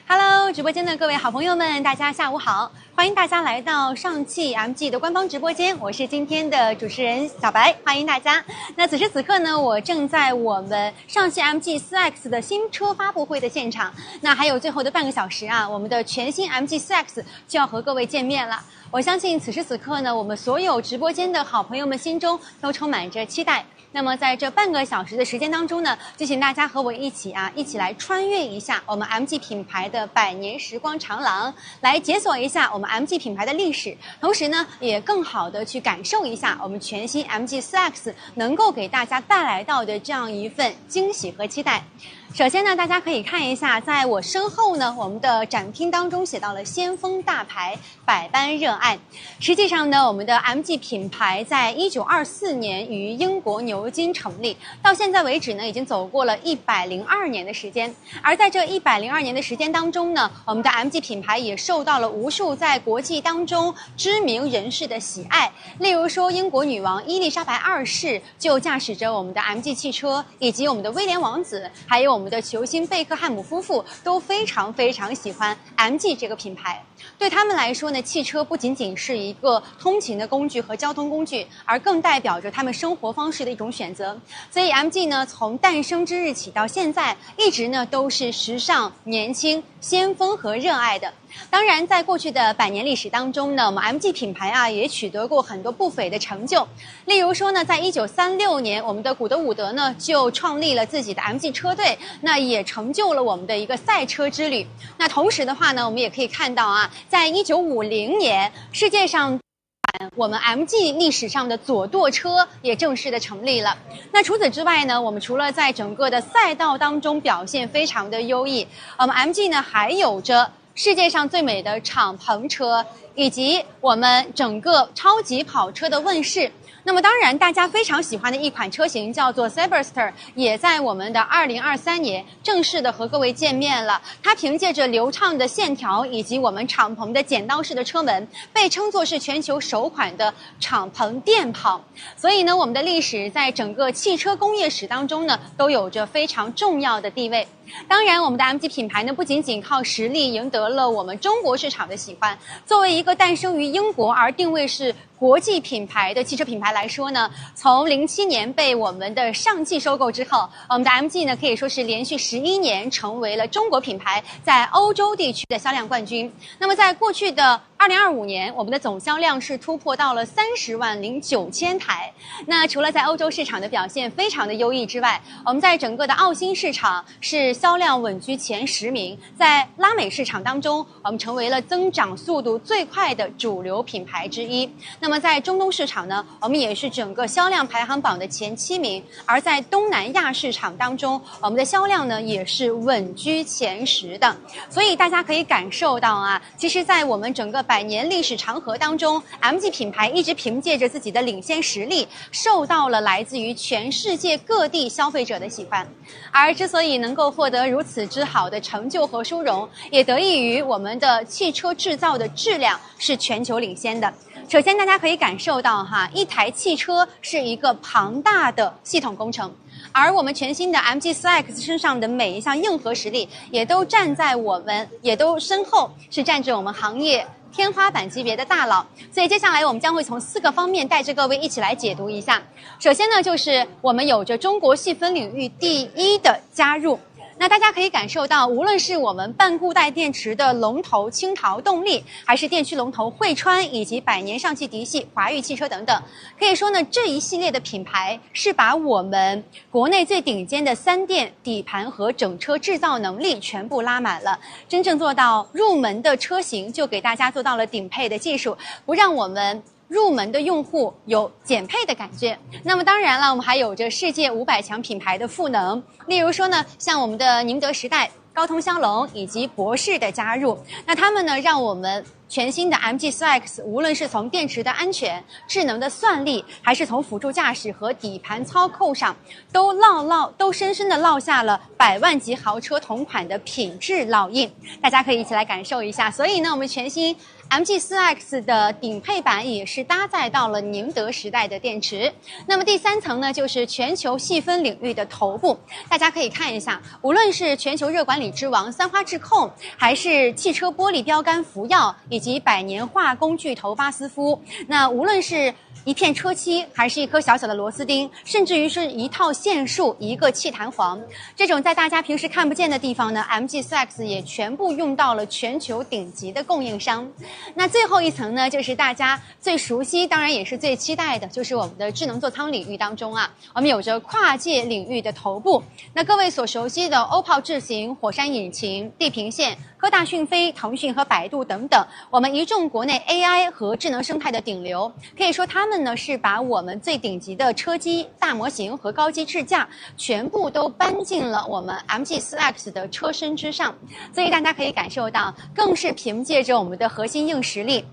Hello， 直播间的各位好朋友们，大家下午好！欢迎大家来到上汽 MG 的官方直播间，我是今天的主持人小白，欢迎大家。那此时此刻呢，我正在我们上汽 MG4X 的新车发布会的现场。那还有最后的半个小时啊，我们的全新 MG4X 就要和各位见面了。我相信此时此刻呢，我们所有直播间的好朋友们心中都充满着期待。那么在这半个小时的时间当中呢，就请大家和我一起来穿越一下我们 MG 品牌的100年时光长廊，来解锁一下我们 MG 品牌的历史，同时呢，也更好的去感受一下我们全新 MG4X 能够给大家带来到的这样一份惊喜和期待。首先呢，大家可以看一下，在我身后呢，我们的展厅当中写到了先锋大牌百般热爱。实际上呢，我们的 MG 品牌在1924年于英国牛津成立，到现在为止呢，已经走过了102年的时间。而在这102年的时间当中呢，我们的 MG 品牌也受到了无数在国际当中知名人士的喜爱。例如说，英国女王伊丽莎白2世就驾驶着我们的 MG 汽车，以及我们的威廉王子，还有我们的球星贝克汉姆夫妇都非常喜欢 MG 这个品牌。对他们来说呢，汽车不仅仅是一个通勤的工具和交通工具，而更代表着他们生活方式的一种选择。所以 MG 呢，从诞生之日起到现在，一直呢都是时尚、年轻、先锋和热爱的。当然，在过去的100年历史当中呢，我们 MG 品牌也取得过很多不菲的成就。例如说呢，在1936年，我们的古德伍德呢就创立了自己的 MG 车队，那也成就了我们的一个赛车之旅。那同时的话呢，我们也可以看到在1950年，世界上我们 MG 历史上的左舵车也正式的成立了。那除此之外呢，我们除了在整个的赛道当中表现非常的优异，我们 MG 呢还有着世界上最美的敞篷车，以及我们整个超级跑车的问世。那么当然，大家非常喜欢的一款车型叫做 Cyberster， 也在我们的2023年正式的和各位见面了。它凭借着流畅的线条以及我们敞篷的剪刀式的车门，被称作是全球首款的敞篷电跑。所以呢，我们的历史在整个汽车工业史当中呢，都有着非常重要的地位。当然，我们的 MG 品牌呢，不仅仅靠实力赢得了我们中国市场的喜欢。作为一个诞生于英国而定位是国际品牌的汽车品牌来说呢，从07年被我们的上汽收购之后，我们的 MG 呢可以说是连续11年成为了中国品牌在欧洲地区的销量冠军。那么在过去的2025年，我们的总销量是突破到了30万零9千台。那除了在欧洲市场的表现非常的优异之外，我们在整个的澳新市场是销量稳居前10名，在拉美市场当中，我们成为了增长速度最快的主流品牌之一。那么在中东市场呢，我们也是整个销量排行榜的前7名，而在东南亚市场当中，我们的销量呢也是稳居前10的。所以大家可以感受到其实在我们整个100年历史长河当中， MG 品牌一直凭借着自己的领先实力，受到了来自于全世界各地消费者的喜欢。而之所以能够获得如此之好的成就和殊荣，也得益于我们的汽车制造的质量是全球领先的。首先大家可以感受到一台汽车是一个庞大的系统工程，而我们全新的 MG4X 身上的每一项硬核实力也都身后是站着我们行业天花板级别的大佬。所以接下来我们将会从4个方面带着各位一起来解读一下。首先呢，就是我们有着中国细分领域第1的加入。那大家可以感受到，无论是我们半固态电池的龙头青陶动力，还是电驱龙头汇川，以及100年上汽嫡系华域汽车等等，可以说呢，这一系列的品牌是把我们国内最顶尖的3电底盘和整车制造能力全部拉满了，真正做到入门的车型就给大家做到了顶配的技术，不让我们入门的用户有减配的感觉。那么当然了，我们还有着世界500强品牌的赋能，例如说呢，像我们的宁德时代、高通骁龙以及博世的加入，那他们呢让我们全新的 MG4X， 无论是从电池的安全、智能的算力，还是从辅助驾驶和底盘操控上，都深深的烙下了100万级豪车同款的品质烙印。大家可以一起来感受一下。所以呢，我们全新MG4X 的顶配版也是搭载到了宁德时代的电池。那么第3层呢，就是全球细分领域的头部。大家可以看一下，无论是全球热管理之王三花智控，还是汽车玻璃标杆福耀，以及百年化工巨头巴斯夫，那无论是一片车漆，还是一颗小小的螺丝钉，甚至于是一套线束、一个气弹簧，这种在大家平时看不见的地方呢 ，MG4X 也全部用到了全球顶级的供应商。那最后一层呢，就是大家最熟悉，当然也是最期待的，就是我们的智能座舱领域当中啊，我们有着跨界领域的头部。那各位所熟悉的欧炮智行、火山引擎、地平线、科大讯飞、腾讯和百度等等，我们一众国内 AI 和智能生态的顶流，可以说他们呢是把我们最顶级的车机、大模型和高级智驾全部都搬进了我们 MG4X 的车身之上。所以大家可以感受到，更是凭借着我们的核心硬实力，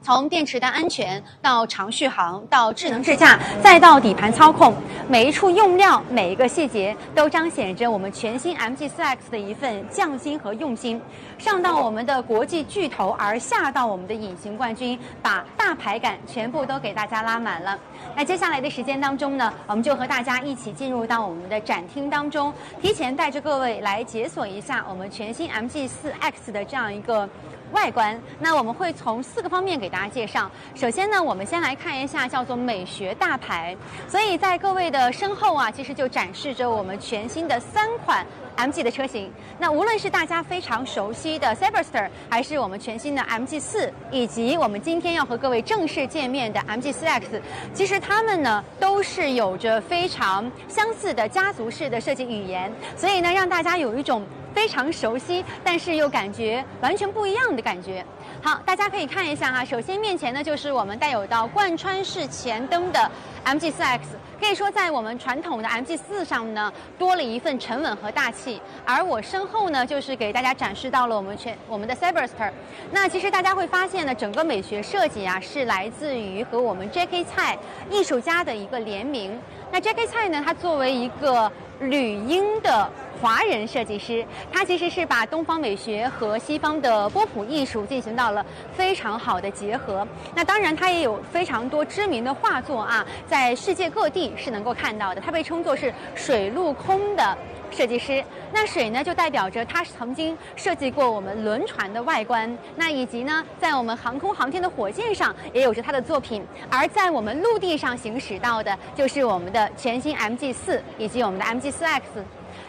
从电池的安全到长续航，到智能智驾，再到底盘操控，每一处用料，每一个细节，都彰显着我们全新 MG4X 的一份匠心和用心。上到我们的国际巨头，而下到我们的隐形冠军，把大牌感全部都给大家拉满了。那接下来的时间当中呢，我们就和大家一起进入到我们的展厅当中，提前带着各位来解锁一下我们全新 MG4X 的这样一个外观。那我们会从4个方面给大家介绍。首先呢，我们先来看一下叫做美学大牌。所以在各位的身后啊，其实就展示着我们全新的3款 MG 的车型。那无论是大家非常熟悉的 Cyberster， 还是我们全新的 MG4， 以及我们今天要和各位正式见面的 MG4X， 其实它们呢都是有着非常相似的家族式的设计语言，所以呢让大家有一种非常熟悉，但是又感觉完全不一样的感觉。好，大家可以看一下哈，首先面前呢就是我们带有到贯穿式前灯的 MG4X， 可以说在我们传统的 MG4 上呢多了一份沉稳和大气，而我身后呢就是给大家展示到了我们的 Cyberster。那其实大家会发现呢，整个美学设计啊是来自于和我们 J.K. 蔡艺术家的一个联名。那 J.K. 蔡呢，他作为一个旅英的华人设计师，他其实是把东方美学和西方的波普艺术进行到了非常好的结合。那当然，他也有非常多知名的画作啊，在世界各地是能够看到的。他被称作是水陆空的设计师。那水呢，就代表着他曾经设计过我们轮船的外观，那以及呢，在我们航空航天的火箭上也有着他的作品。而在我们陆地上行驶到的，就是我们的全新 MG4 以及我们的 MG4X。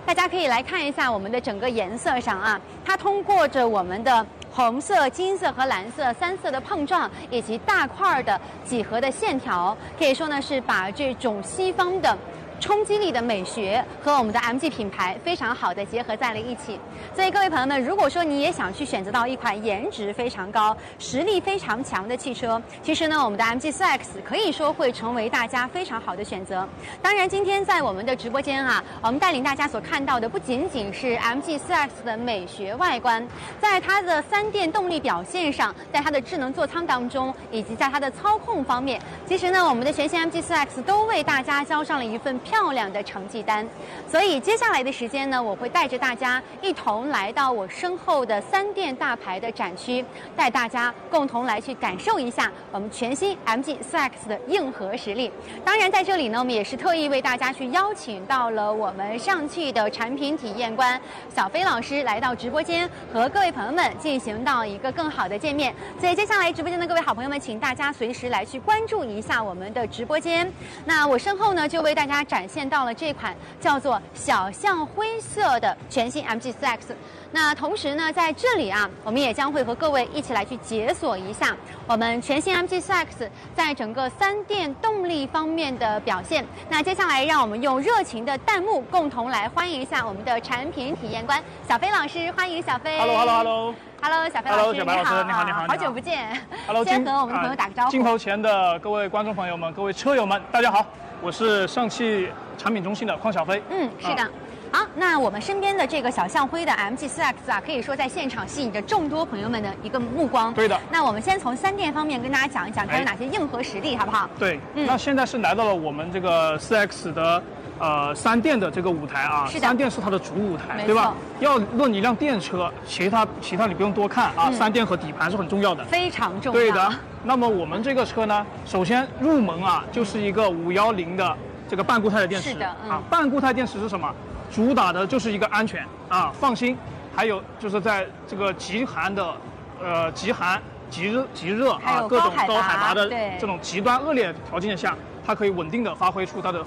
大家可以来看一下我们的整个颜色上啊，它通过着我们的红色、金色和蓝色3色的碰撞，以及大块的几何的线条，可以说呢是把这种西方的冲击力的美学和我们的 MG 品牌非常好的结合在了一起。所以各位朋友们，如果说你也想去选择到一款颜值非常高、实力非常强的汽车，其实呢，我们的 MG4X 可以说会成为大家非常好的选择。当然，今天在我们的直播间啊，我们带领大家所看到的不仅仅是 MG4X 的美学外观，在它的3电动力表现上，在它的智能座舱当中，以及在它的操控方面，其实呢，我们的全新 MG4X 都为大家交上了一份漂亮的成绩单。所以接下来的时间呢，我会带着大家一同来到我身后的3电大牌的展区，带大家共同来去感受一下我们全新 MG4X 的硬核实力。当然在这里呢，我们也是特意为大家去邀请到了我们上汽的产品体验官小飞老师来到直播间，和各位朋友们进行到一个更好的见面。所以接下来直播间的各位好朋友们，请大家随时来去关注一下我们的直播间。那我身后呢，就为大家展现到了这款叫做小象灰色的全新 MG4X。那同时呢，在这里啊，我们也将会和各位一起来去解锁一下我们全新 MG4X 在整个3电动力方面的表现。那接下来，让我们用热情的弹幕共同来欢迎一下我们的产品体验官小飞老师，欢迎小飞。Hello， 小飞老师，小白老师，你好，好久不见。Hello， 先和我们的朋友打个招呼。镜头前的各位观众朋友们，各位车友们，大家好，我是上汽产品中心的邝小飞。是的。好，那我们身边的这个小象灰的 MG4X 啊，可以说在现场吸引着众多朋友们的一个目光。对的。那我们先从3电方面跟大家讲一讲它有哪些硬核实力，好不好？对，那现在是来到了我们这个4X 的3电的这个舞台啊。是的。3电是它的主舞台，对吧？要论一辆电车，其他你不用多看啊，3电和底盘是很重要的，非常重要。对的。那么我们这个车呢，首先入门啊，就是一个510的这个半固态的电池。是的。半固态电池是什么？主打的就是一个安全啊，放心。还有就是在这个极寒、极热啊，各种高海拔的这种极端恶劣条件下，它可以稳定的发挥出它的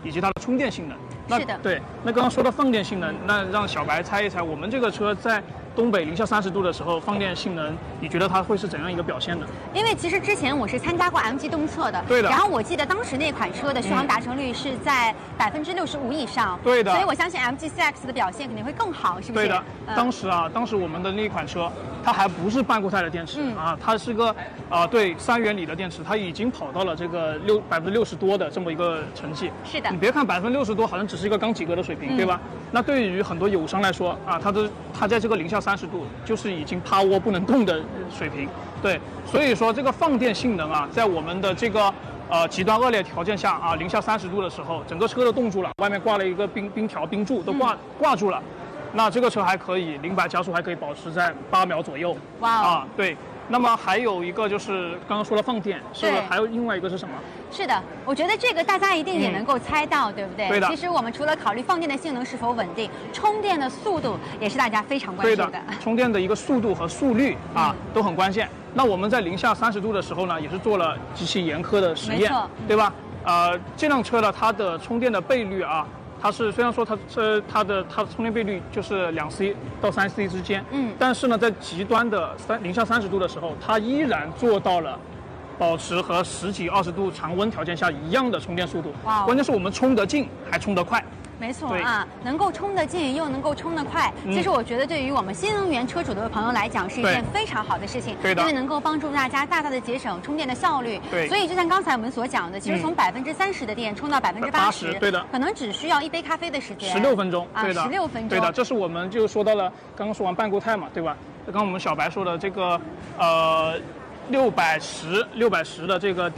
以及它的充电性能。是的。对，那刚刚说到放电性能，那让小白猜一猜，我们这个车在东北零下30度的时候，放电性能，你觉得它会是怎样一个表现呢？因为其实之前我是参加过 MG 东测的，对的。然后我记得当时那款车的续航达成率是在65%以上，对的。所以我相信 MG4X 的表现肯定会更好，是不是？对的。当时我们的那款车，它还不是半固态的电池啊，它是个对3元锂的电池，它已经跑到了这个60%多的这么一个成绩。是的。你别看60%多，好像只是一个刚及格的水平，对吧？那对于很多友商来说啊，它在这个零下30度就是已经趴窝不能动的水平，对，所以说这个放电性能啊，在我们的这个极端恶劣条件下啊，零下30度的时候，整个车都冻住了，外面挂了一个冰条、冰柱都挂住了，那这个车还可以0-100加速还可以保持在8秒左右。哇啊，对。那么还有一个就是刚刚说了放电，是不是？还有另外一个是什么？是的，我觉得这个大家一定也能够猜到，对不对？对的。其实我们除了考虑放电的性能是否稳定，充电的速度也是大家非常关注的。对的，充电的一个速度和速率啊都很关键。那我们在零下30度的时候呢，也是做了极其严苛的实验，对吧？这辆车呢，它的充电的倍率啊。它是虽然说它的充电倍率就是2C 到3C 之间，但是呢，在极端的零下30度的时候，它依然做到了保持和10几20度常温条件下一样的充电速度。哇！关键是我们充得近还充得快。没错啊，能够充得近又能够充得快，其实我觉得对于我们新能源车主的朋友来讲是一件非常好的事情，对的，因为能够帮助大家大大的节省充电的效率。对，所以就像刚才我们所讲的，其实从30%的电充到80%，对的，可能只需要一杯咖啡的时间，16分钟，对的，16分钟，对的，这是我们就说到了，刚刚说完半固态嘛，对吧？刚刚我们小白说的这个610的这个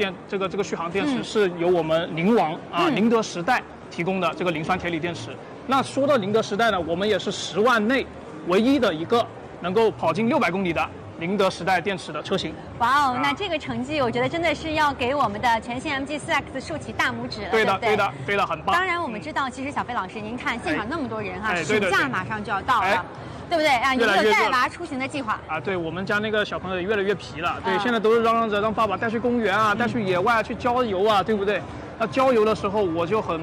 这个续航电池是由我们宁王宁德时代提供的这个磷酸铁锂电池。那说到宁德时代呢，我们也是10万内唯一的一个能够跑进600公里的宁德时代电池的车型。哇哦，那这个成绩我觉得真的是要给我们的全新 MG4X 竖起大拇指了，对的，对不对？对的，很棒。当然我们知道，其实小飞老师，您看现场那么多人哈，暑假马上就要到了。对不对啊？有没有带娃出行的计划啊？对，我们家那个小朋友也越来越皮了。对，现在都是嚷嚷着让爸爸带去公园啊，带去野外去郊游啊，对不对？那郊游的时候，我就很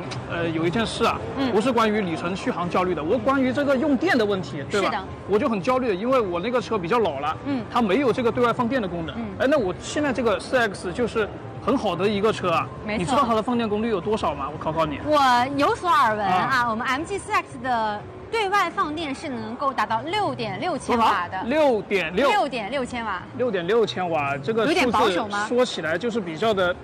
有一件事啊，不是关于里程续航焦虑的，我关于这个用电的问题，对吧？是的。我就很焦虑，因为我那个车比较老了，它没有这个对外放电的功能。那我现在这个4X 就是很好的一个车啊。没错。你知道它的放电功率有多少吗？我考考你。我有所耳闻啊，我们 MG4X 的对外放电是能够达到6.6千瓦的。6.6千瓦。6.6千瓦，这个有点保守吗？说起来就是比较的。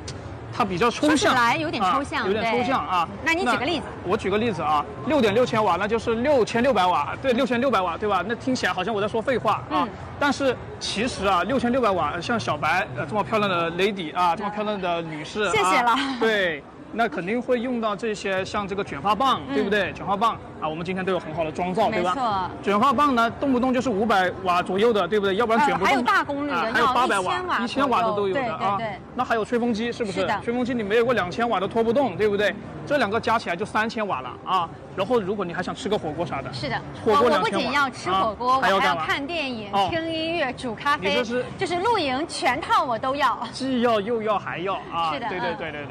它比较抽象，说起来有点抽象，有点抽象啊。那你举个例子？我举个例子啊，6.6千瓦，那就是6600瓦，对，6600瓦，对吧？那听起来好像我在说废话啊。但是其实啊，6600瓦，像小白这么漂亮的 lady 啊，这么漂亮的女士，谢谢了。对。那肯定会用到这些，像这个卷发棒，对不对？卷发棒啊，我们今天都有很好的妆造，对吧？没错。卷发棒呢，动不动就是500瓦左右的，对不对？要不然卷不动。还有大功率的，还有800瓦、1000瓦的都有的啊。对。那还有吹风机，是不是？是的。吹风机你没有过2000瓦都拖不动，对不对？这两个加起来就3000瓦了啊。然后如果你还想吃个火锅啥的，是的。火锅2000瓦。我不仅要吃火锅，我还要看电影、听音乐、煮咖啡，就是露营全套我都要。既要又要还要啊！是的。对。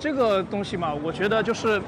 这个东西嘛，我觉得就是，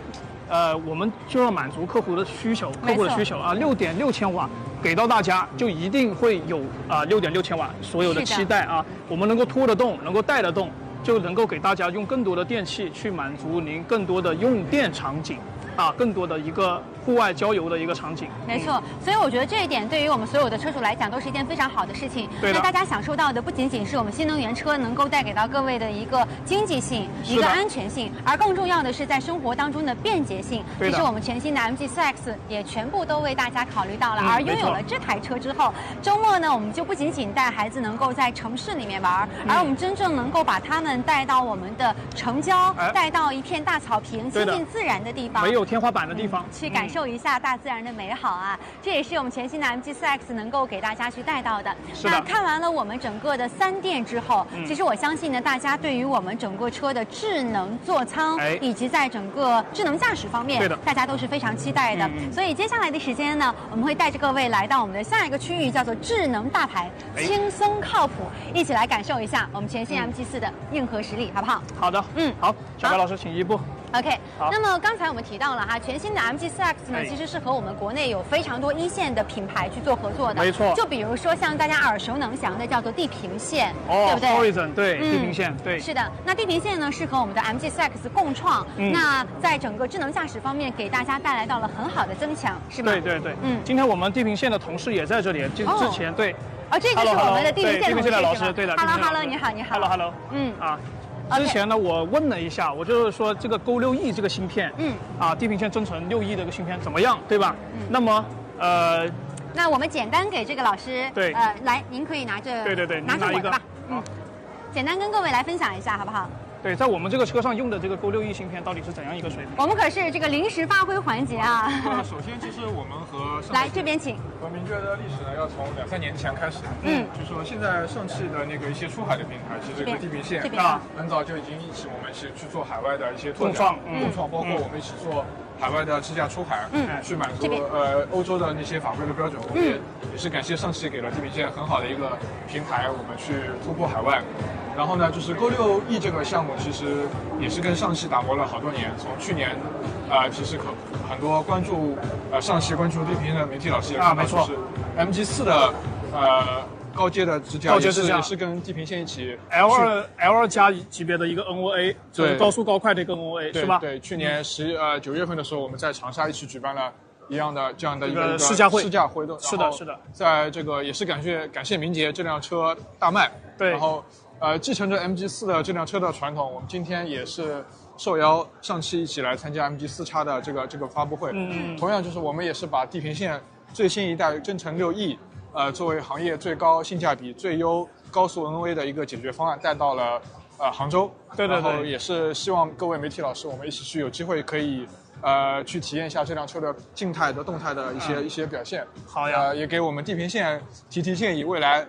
我们就要满足客户的需求啊。6.6千瓦给到大家，就一定会有6.6千瓦所有的期待啊。我们能够拖得动，能够带得动，就能够给大家用更多的电器去满足您更多的用电场景啊，更多的一个户外郊游的一个场景。没错，所以我觉得这一点对于我们所有的车主来讲都是一件非常好的事情。对的。那大家享受到的不仅仅是我们新能源车能够带给到各位的一个经济性、一个安全性，而更重要的是在生活当中的便捷性。其实我们全新的 MG4X 也全部都为大家考虑到了。而拥有了这台车之后，周末呢我们就不仅仅带孩子能够在城市里面玩，而我们真正能够把他们带到我们的城郊，带到一片大草坪、亲近自然的地方，没有天花板的地方，去感受一下大自然的美好啊！这也是我们全新的 MG4X 能够给大家去带到的。那看完了我们整个的3店之后，其实我相信呢，大家对于我们整个车的智能座舱，以及在整个智能驾驶方面，大家都是非常期待的。所以接下来的时间呢，我们会带着各位来到我们的下一个区域，叫做智能大台，轻松靠谱，一起来感受一下我们全新 MG4的硬核实力，好不好？好的，好，小白老师请移步。OK， 那么刚才我们提到了哈，全新的 MG4X 呢，其实是和我们国内有非常多一线的品牌去做合作的。没错。就比如说像大家耳熟能详的叫做地平线，对不对 ？Horizon， 对，地平线，对。是的，那地平线呢是和我们的 MG4X 共创，那在整个智能驾驶方面给大家带来到了很好的增强，是吗？对对对，今天我们地平线的同事也在这里，之前对。这个是我们的地平线的老师，对的。Hello， 你好，你好。Hello， 之前呢，我问了一下，我就是说这个 Go6E 这个芯片，地平线增程6E 这个芯片怎么样，对吧？那么那我们简单给这个老师，对，来，您可以拿着，对，拿着我的吧，简单跟各位来分享一下，好不好？对，在我们这个车上用的这个 Go6E 芯片到底是怎样一个水平？我们可是这个临时发挥环节啊。首先，其实我们和来这边请。和名爵的历史呢，要从2、3年前开始。就是说现在上汽的那个一些出海的平台，其实和地平线很早就已经一起，我们一起去做海外的一些拓展、共创，包括我们一起做海外的自驾出海，去满足欧洲的那些法规的标准。我们也是感谢上汽给了地平线很好的一个平台，我们去突破海外。然后呢，就是 Go6E 这个项目，其实也是跟上汽打磨了好多年。从去年，其实很多关注上汽、关注地平线的媒体老师也看到，就是 MG4的高阶的支架也是跟地平线一起 L2 加级别的一个 NOA， 就是高速高快的一个 NOA， 是吧？对，去年9月份的时候，我们在长沙一起举办了这样的一个试驾会，是的，在这个也是感谢明杰这辆车大卖，对，然后继承着 MG4 的这辆车的传统，我们今天也是受邀上汽一起来参加 MG4X 的这个发布会。同样就是我们也是把地平线最新一代增程6E，作为行业最高性价比、最优高速 NOA 的一个解决方案带到了杭州。对，然后也是希望各位媒体老师，我们一起去有机会可以去体验一下这辆车的静态的、动态的一些表现。好呀，也给我们地平线提建议，未来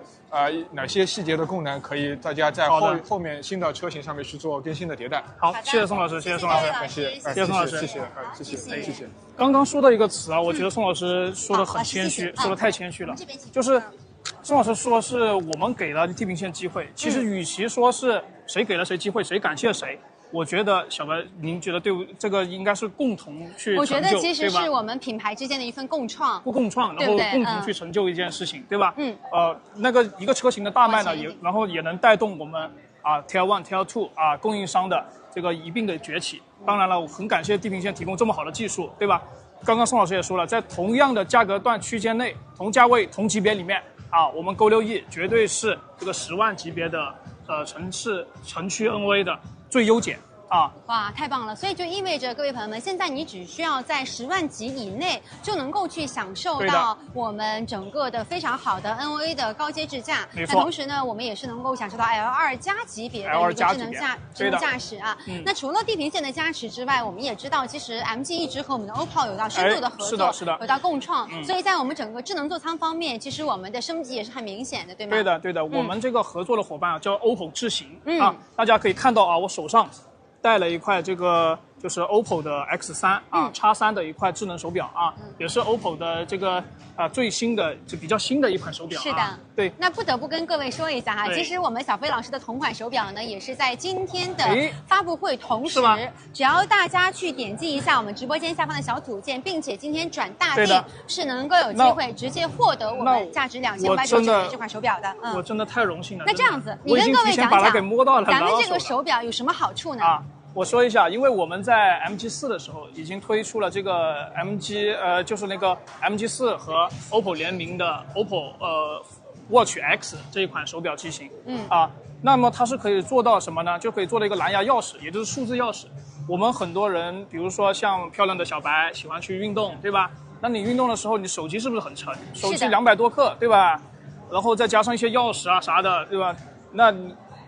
哪些细节的功能可以大家在后面新的车型上面去做更新的迭代。好，谢谢宋老师，谢谢宋老师，感谢宋老师，谢谢。刚刚说到一个词啊，我觉得宋老师说的很谦虚，说的太谦虚了。就是宋老师说是我们给了地平线机会，其实与其说是谁给了谁机会，谁感谢谁。我觉得小白，您觉得对这个应该是共同去成就，我觉得其实是我们品牌之间的一份共创，然后共同去成就一件事情，对吧？那个一个车型的大卖呢，然后也能带动我们Tier 1、Tier 2供应商的这个一并的崛起。当然了，我很感谢地平线提供这么好的技术，对吧？刚刚宋老师也说了，在同样的价格段区间内，同价位、同级别里面我们 Go6E 绝对是这个10万级别的城区 NOA 的最优解。哇，太棒了！所以就意味着各位朋友们，现在你只需要在10万级以内就能够去享受到我们整个的非常好的 NOA 的高阶智驾。那同时呢，我们也是能够享受到 L2 加级别的一个智能驾驶啊。那除了地平线的加持之外，我们也知道，其实 MG 一直和我们的 OPPO 有到深度的合作，是的，有到共创。所以在我们整个智能座舱方面，其实我们的升级也是很明显的，对吗？对的，我们这个合作的伙伴叫 OPPO 智行大家可以看到我手上带了一块这个就是 OPPO 的 X3 X3的一块智能手表也是 OPPO 的这个最新的就比较新的一款手表。是的，对。那不得不跟各位说一下其实我们小飞老师的同款手表呢，也是在今天的发布会同时，只要大家去点击一下我们直播间下方的小组件，并且今天转大定，是能够有机会直接获得我们价值2590元这款手表的。我真的太荣幸了。那这样子，你跟各位讲讲，咱们这个手表有什么好处呢？我说一下，因为我们在 MG4 的时候已经推出了这个就是那个 MG4 和 OPPO 联名的 OPPO Watch X 这一款手表机型。那么它是可以做到什么呢？就可以做到一个蓝牙钥匙，也就是数字钥匙。我们很多人，比如说像漂亮的小白，喜欢去运动，对吧？那你运动的时候，你手机是不是很沉？手机200多克，对吧？然后再加上一些钥匙啊啥的，对吧？那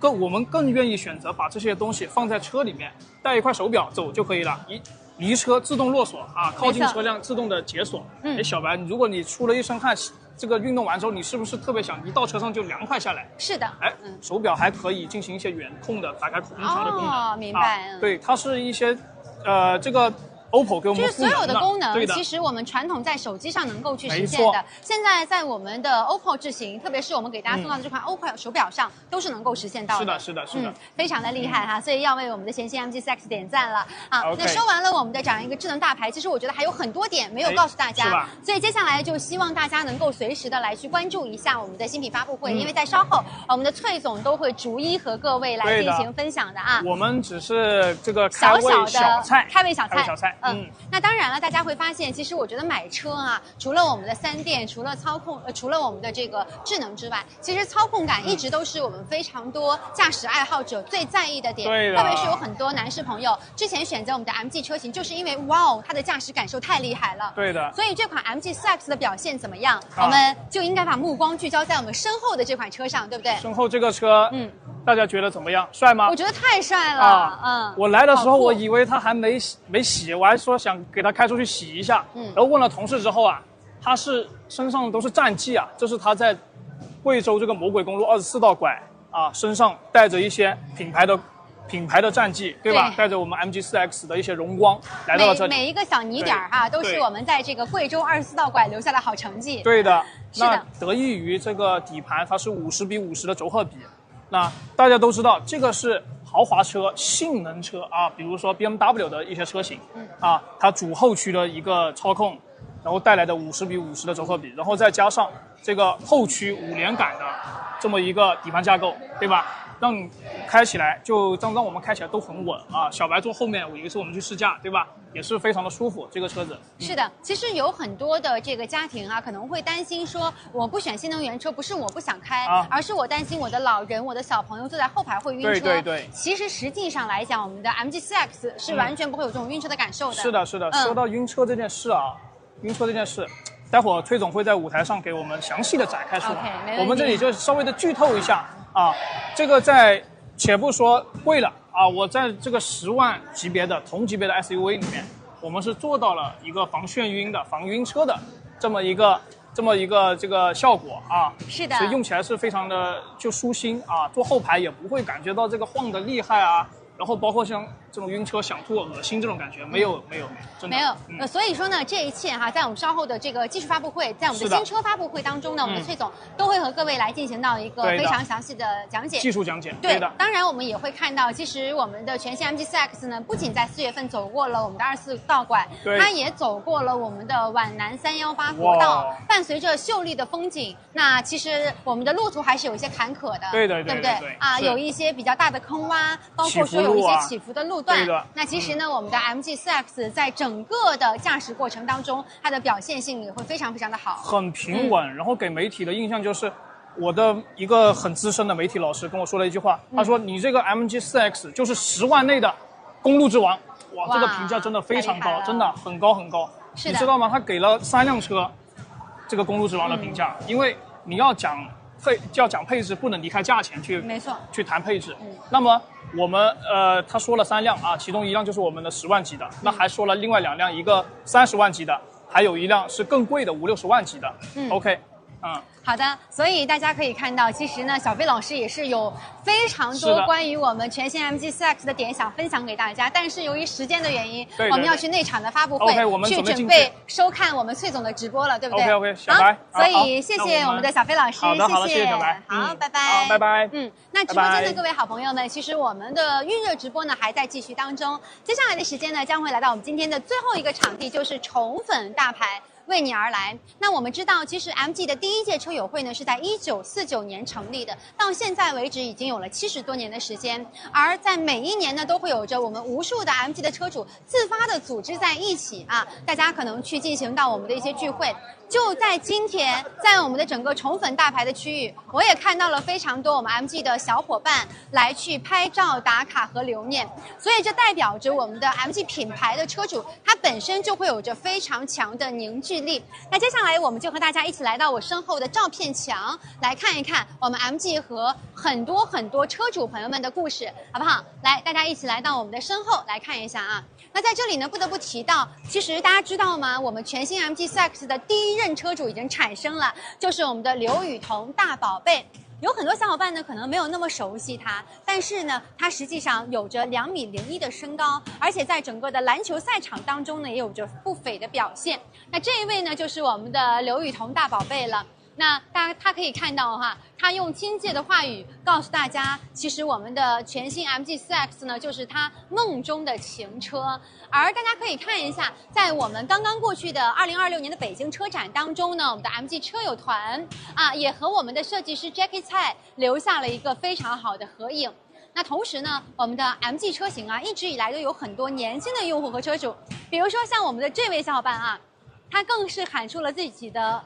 我们更愿意选择把这些东西放在车里面，带一块手表走就可以了。离车自动落锁啊，靠近车辆自动的解锁。小白，如果你出了一身汗，这个运动完之后，你是不是特别想一到车上就凉快下来？是的。手表还可以进行一些远控的打开空调的功能。明白。对，它是一些这个。OPPO 给我们就是所有的功能，对其实我们传统在手机上能够去实现的，现在在我们的 OPPO 智行，特别是我们给大家送到的这款 OPPO 手表上，都是能够实现到的。是的，非常的厉害哈，所以要为我们的全新 MG4X 点赞了。好，那说完了我们的这样一个智能大牌，其实我觉得还有很多点没有告诉大家，所以接下来就希望大家能够随时的来去关注一下我们的新品发布会，因为在稍后我们的翠总都会逐一和各位来进行分享的啊。我们只是这个开胃小菜。那当然了，大家会发现，其实我觉得买车啊，除了我们的3电，除了操控，除了我们的这个智能之外，其实操控感一直都是我们非常多驾驶爱好者最在意的点。特别是有很多男士朋友之前选择我们的 MG 车型，就是因为哇哦，它的驾驶感受太厉害了。对的。所以这款 MG4X 的表现怎么样？我们就应该把目光聚焦在我们身后的这款车上，对不对？身后这个车，大家觉得怎么样？帅吗？我觉得太帅了。我来的时候我以为他还没洗，我还说想给他开出去洗一下。然后问了同事之后啊，他是身上都是战绩啊，这是他在贵州这个魔鬼公路24道拐啊，身上带着一些品牌的战绩，对吧？带着我们 MG4X 的一些荣光来到了这里。每一个小泥点哈，都是我们在这个贵州24道拐留下的好成绩。对的。是的。那得益于这个底盘，它是50:50的轴荷比。那大家都知道，这个是豪华车、性能车啊，比如说 BMW 的一些车型，它主后驱的一个操控，然后带来的50:50的轴荷比，然后再加上这个后驱5连杆的这么一个底盘架构，对吧？让你开起来让我们开起来都很稳啊！小白坐后面，有一次我们去试驾，对吧？也是非常的舒服，这个车子。是的，其实有很多的这个家庭啊，可能会担心说，我不选新能源车，不是我不想开，而是我担心我的老人、我的小朋友坐在后排会晕车。对。其实实际上来讲，我们的 MG4X 是完全不会有这种晕车的感受的。是的。说到晕车这件事啊，待会儿崔总会在舞台上给我们详细的展开说。我们这里就稍微的剧透一下啊，这个且不说贵了啊，我在这个10万级别的同级别的 SUV 里面，我们是做到了一个防眩晕的、防晕车的这么一个这个效果啊。是的。所以用起来是非常的就舒心啊，坐后排也不会感觉到这个晃的厉害啊。然后包括像这种晕车、想吐、恶心这种感觉，没有，真的没有。所以说呢，这一切哈，在我们稍后的这个技术发布会，在我们的新车发布会当中呢，我们的崔总都会和各位来进行到一个非常详细的讲解，技术讲解。对的。当然，我们也会看到，其实我们的全新 MG4X 呢，不仅在4月份走过了我们的24道拐，它也走过了我们的皖南318国道，伴随着秀丽的风景。那其实我们的路途还是有一些坎坷的，对不对？啊，有一些比较大的坑洼，包括说有一些起伏的路段。那其实呢，我们的 MG4X 在整个的驾驶过程当中，它的表现性也会非常非常的好，很平稳。然后给媒体的印象就是，我的一个很资深的媒体老师跟我说了一句话，他说：“你这个 MG4X 就是10万内的公路之王。”哇，这个评价真的非常高，真的很高很高。你知道吗？他给了3辆车这个公路之王的评价，因为你要讲配置，不能离开价钱去谈配置。那么我们他说了3辆啊，其中1辆就是我们的10万级的，那还说了另外2辆，一个30万级的，还有1辆是更贵的50-60万级的。OK，好的，所以大家可以看到，其实呢，小飞老师也是有非常多关于我们全新 MG4X 的点想分享给大家，但是由于时间的原因，我们要去内场的发布会去准备收看我们崔总的直播了，对不对 ？OK， 小白。所以谢谢我们的小飞老师，谢谢小白。好，拜拜。好，拜拜。那直播间的各位好朋友们，其实我们的预热直播呢还在继续当中，接下来的时间呢将会来到我们今天的最后一个场地，就是宠粉大牌为你而来。那我们知道，其实 MG 的第一届车友会呢是在1949年成立的，到现在为止已经有了70多年的时间。而在每一年呢，都会有着我们无数的 MG 的车主自发的组织在一起啊，大家可能去进行到我们的一些聚会。就在今天，在我们的整个宠粉大牌的区域，我也看到了非常多我们 MG 的小伙伴来去拍照打卡和留念，所以这代表着我们的 MG 品牌的车主，它本身就会有着非常强的凝聚力。那接下来我们就和大家一起来到我身后的照片墙，来看一看我们 MG 和很多车主朋友们的故事，好不好？来，大家一起来到我们的身后来看一下啊。那在这里呢，不得不提到，其实大家知道吗？我们全新 MG4X 的第一任车主已经产生了，就是我们的刘雨桐大宝贝。有很多小伙伴呢可能没有那么熟悉他，但是呢，他实际上有着2.01米的身高，而且在整个的篮球赛场当中呢，也有着不菲的表现。那这一位呢，就是我们的刘雨桐大宝贝了。那他可以看到哈，他用亲切的话语告诉大家，其实我们的全新 MG4X 呢，就是他梦中的情车。而大家可以看一下，在我们刚刚过去的2026年的北京车展当中呢，我们的 MG 车友团啊，也和我们的设计师 Jackie 蔡留下了一个非常好的合影。那同时呢，我们的 MG 车型啊，一直以来都有很多年轻的用户和车主，比如说像我们的这位小伙伴啊，他更是喊出了自己的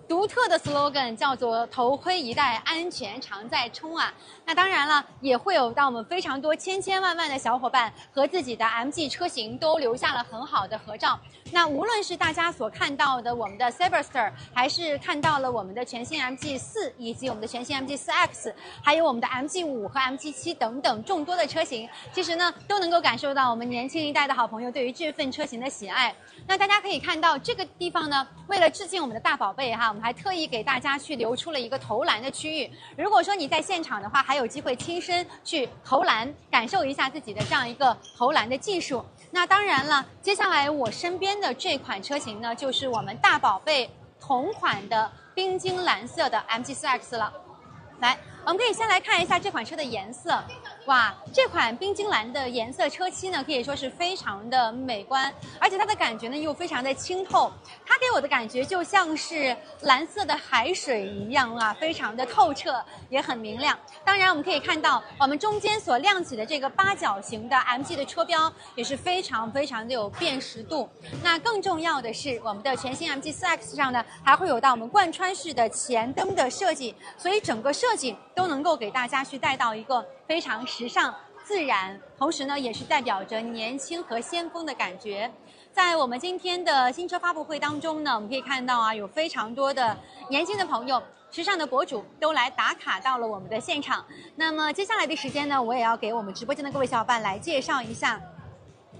独特的 slogan， 叫做头盔一戴，安全常在冲啊。那当然了，也会有到我们非常多千万的小伙伴和自己的 MG 车型都留下了很好的合照。那无论是大家所看到的我们的 Cyberster， 还是看到了我们的全新 MG4 以及我们的全新 MG4X， 还有我们的 MG5 和 MG7 等等众多的车型，其实呢都能够感受到我们年轻一代的好朋友对于这份车型的喜爱。那大家可以看到这个地方呢，为了致敬我们的大宝贝哈，我们还特意给大家去留出了一个投篮的区域。如果说你在现场的话，还有机会亲身去投篮，感受一下自己的这样一个投篮的技术。那当然了，接下来我身边的这款车型呢，就是我们大宝贝同款的冰晶蓝色的 MG4X 了。来，我们可以先来看一下这款车的颜色。哇，这款冰晶蓝的颜色车漆呢，可以说是非常的美观，而且它的感觉呢又非常的清透，它给我的感觉就像是蓝色的海水一样啊，非常的透彻，也很明亮。当然我们可以看到我们中间所亮起的这个8角形的 MG 的车标也是非常的有辨识度。那更重要的是，我们的全新 MG4X 上呢还会有到我们贯穿式的前灯的设计，所以整个设计都能够给大家去带到一个非常时尚自然，同时呢也是代表着年轻和先锋的感觉。在我们今天的新车发布会当中呢，我们可以看到啊，有非常多的年轻的朋友、时尚的博主都来打卡到了我们的现场。那么接下来的时间呢，我也要给我们直播间的各位小伙伴来介绍一下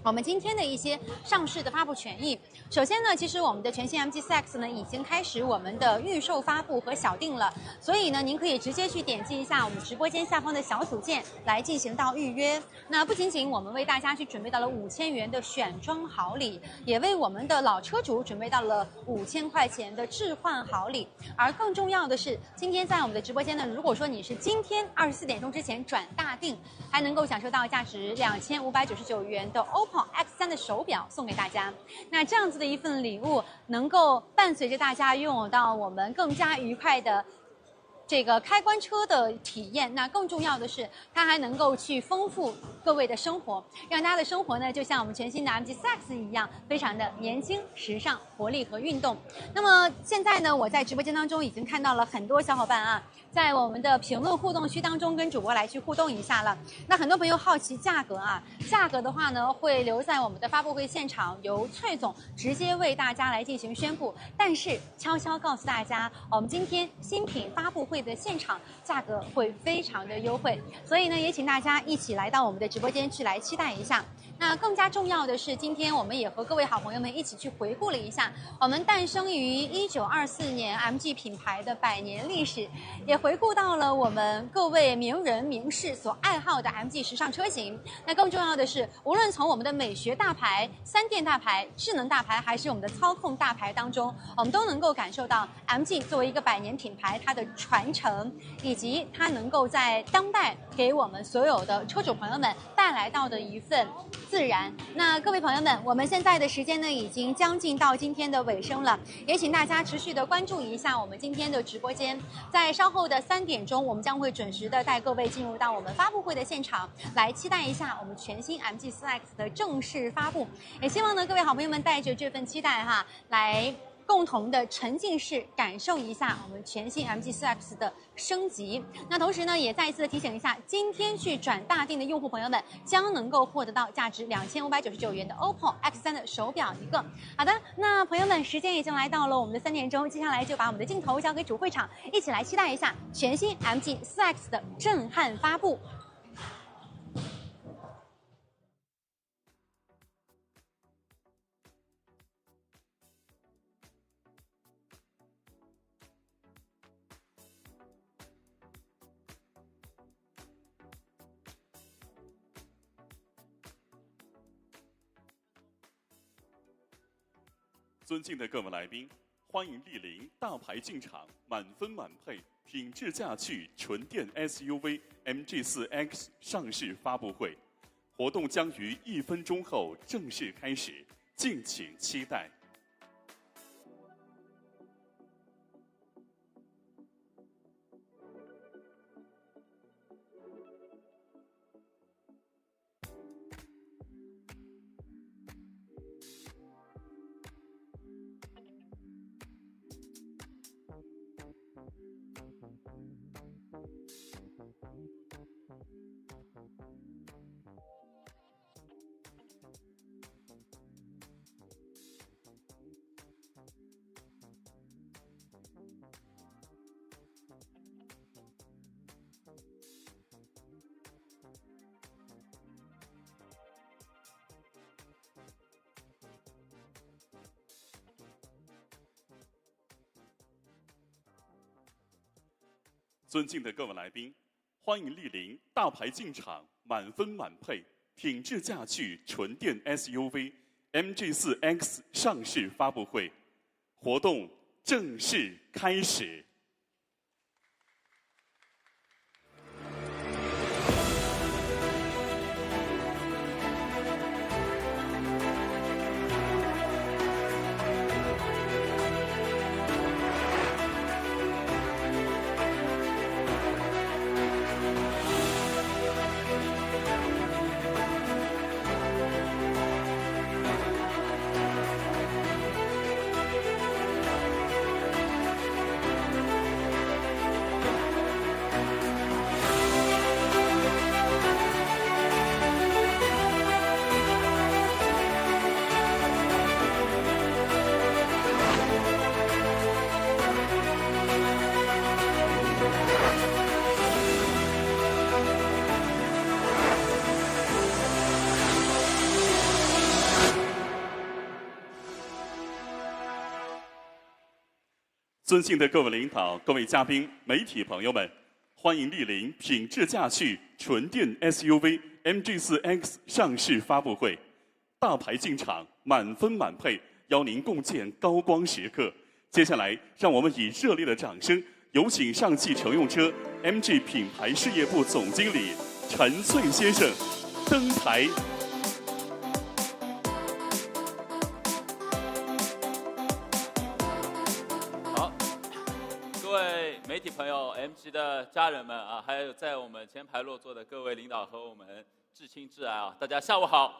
我们今天的一些上市的发布权益。首先呢，其实我们的全新 MG4X 呢已经开始我们的预售发布和小定了，所以呢，您可以直接去点击一下我们直播间下方的小组件来进行到预约。那不仅仅我们为大家去准备到了5000元的选装好礼，也为我们的老车主准备到了5000块钱的置换好礼。而更重要的是，今天在我们的直播间呢，如果说你是今天24点钟之前转大定，还能够享受到价值2599元的 OPPO X3 的手表送给大家。那这样子的一份礼物，能够伴随着大家拥有到我们更加愉快的这个开关车的体验。那更重要的是，它还能够去丰富各位的生活，让大家的生活呢，就像我们全新的 MG4X 一样，非常的年轻、时尚、活力和运动。那么现在呢，我在直播间当中已经看到了很多小伙伴啊，在我们的评论互动区当中跟主播来去互动一下了。那很多朋友好奇价格啊，价格的话呢，会留在我们的发布会现场，由翠总直接为大家来进行宣布。但是悄悄告诉大家，我们今天新品发布会的现场价格会非常的优惠，所以呢，也请大家一起来到我们的直播间去来期待一下。那更加重要的是，今天我们也和各位好朋友们一起去回顾了一下我们诞生于1924年 MG 品牌的100年历史，也回顾到了我们各位名人名士所爱好的 MG 时尚车型。那更重要的是，无论从我们的美学大牌、3电大牌、智能大牌，还是我们的操控大牌当中，我们都能够感受到 MG 作为一个100年品牌它的传传承，以及它能够在当代给我们所有的车主朋友们带来到的一份自然。那各位朋友们，我们现在的时间呢已经将近到今天的尾声了，也请大家持续的关注一下我们今天的直播间。在稍后的3点钟，我们将会准时的带各位进入到我们发布会的现场，来期待一下我们全新 MG4X 的正式发布。也希望呢各位好朋友们带着这份期待来共同的沉浸式感受一下我们全新 MG4X 的升级。那同时呢，也再一次的提醒一下，今天去转大定的用户朋友们将能够获得到价值2599元的 OPPO X3 的手表一个。好的，那朋友们，时间已经来到了我们的3点钟，接下来就把我们的镜头交给主会场，一起来期待一下全新 MG4X 的震撼发布。尊敬的各位来宾，欢迎莅临大牌进场，满分满配，品质驾趣纯电 SUV MG4X 上市发布会。活动将于1分钟后正式开始，敬请期待。尊敬的各位来宾，欢迎莅临大牌进场，满分满配，品质驾趣纯电 SUV MG4X 上市发布会。活动正式开始。尊敬的各位领导、各位嘉宾、媒体朋友们，欢迎莅临品质驾趣纯电 SUV MG4X 上市发布会。大牌进场，满分满配，邀您共建高光时刻。接下来，让我们以热烈的掌声，有请上汽乘用车 MG 品牌事业部总经理陈翠先生登台。媒体朋友、MG 的家人们啊，还有在我们前排落座的各位领导和我们至亲至爱啊，大家下午好！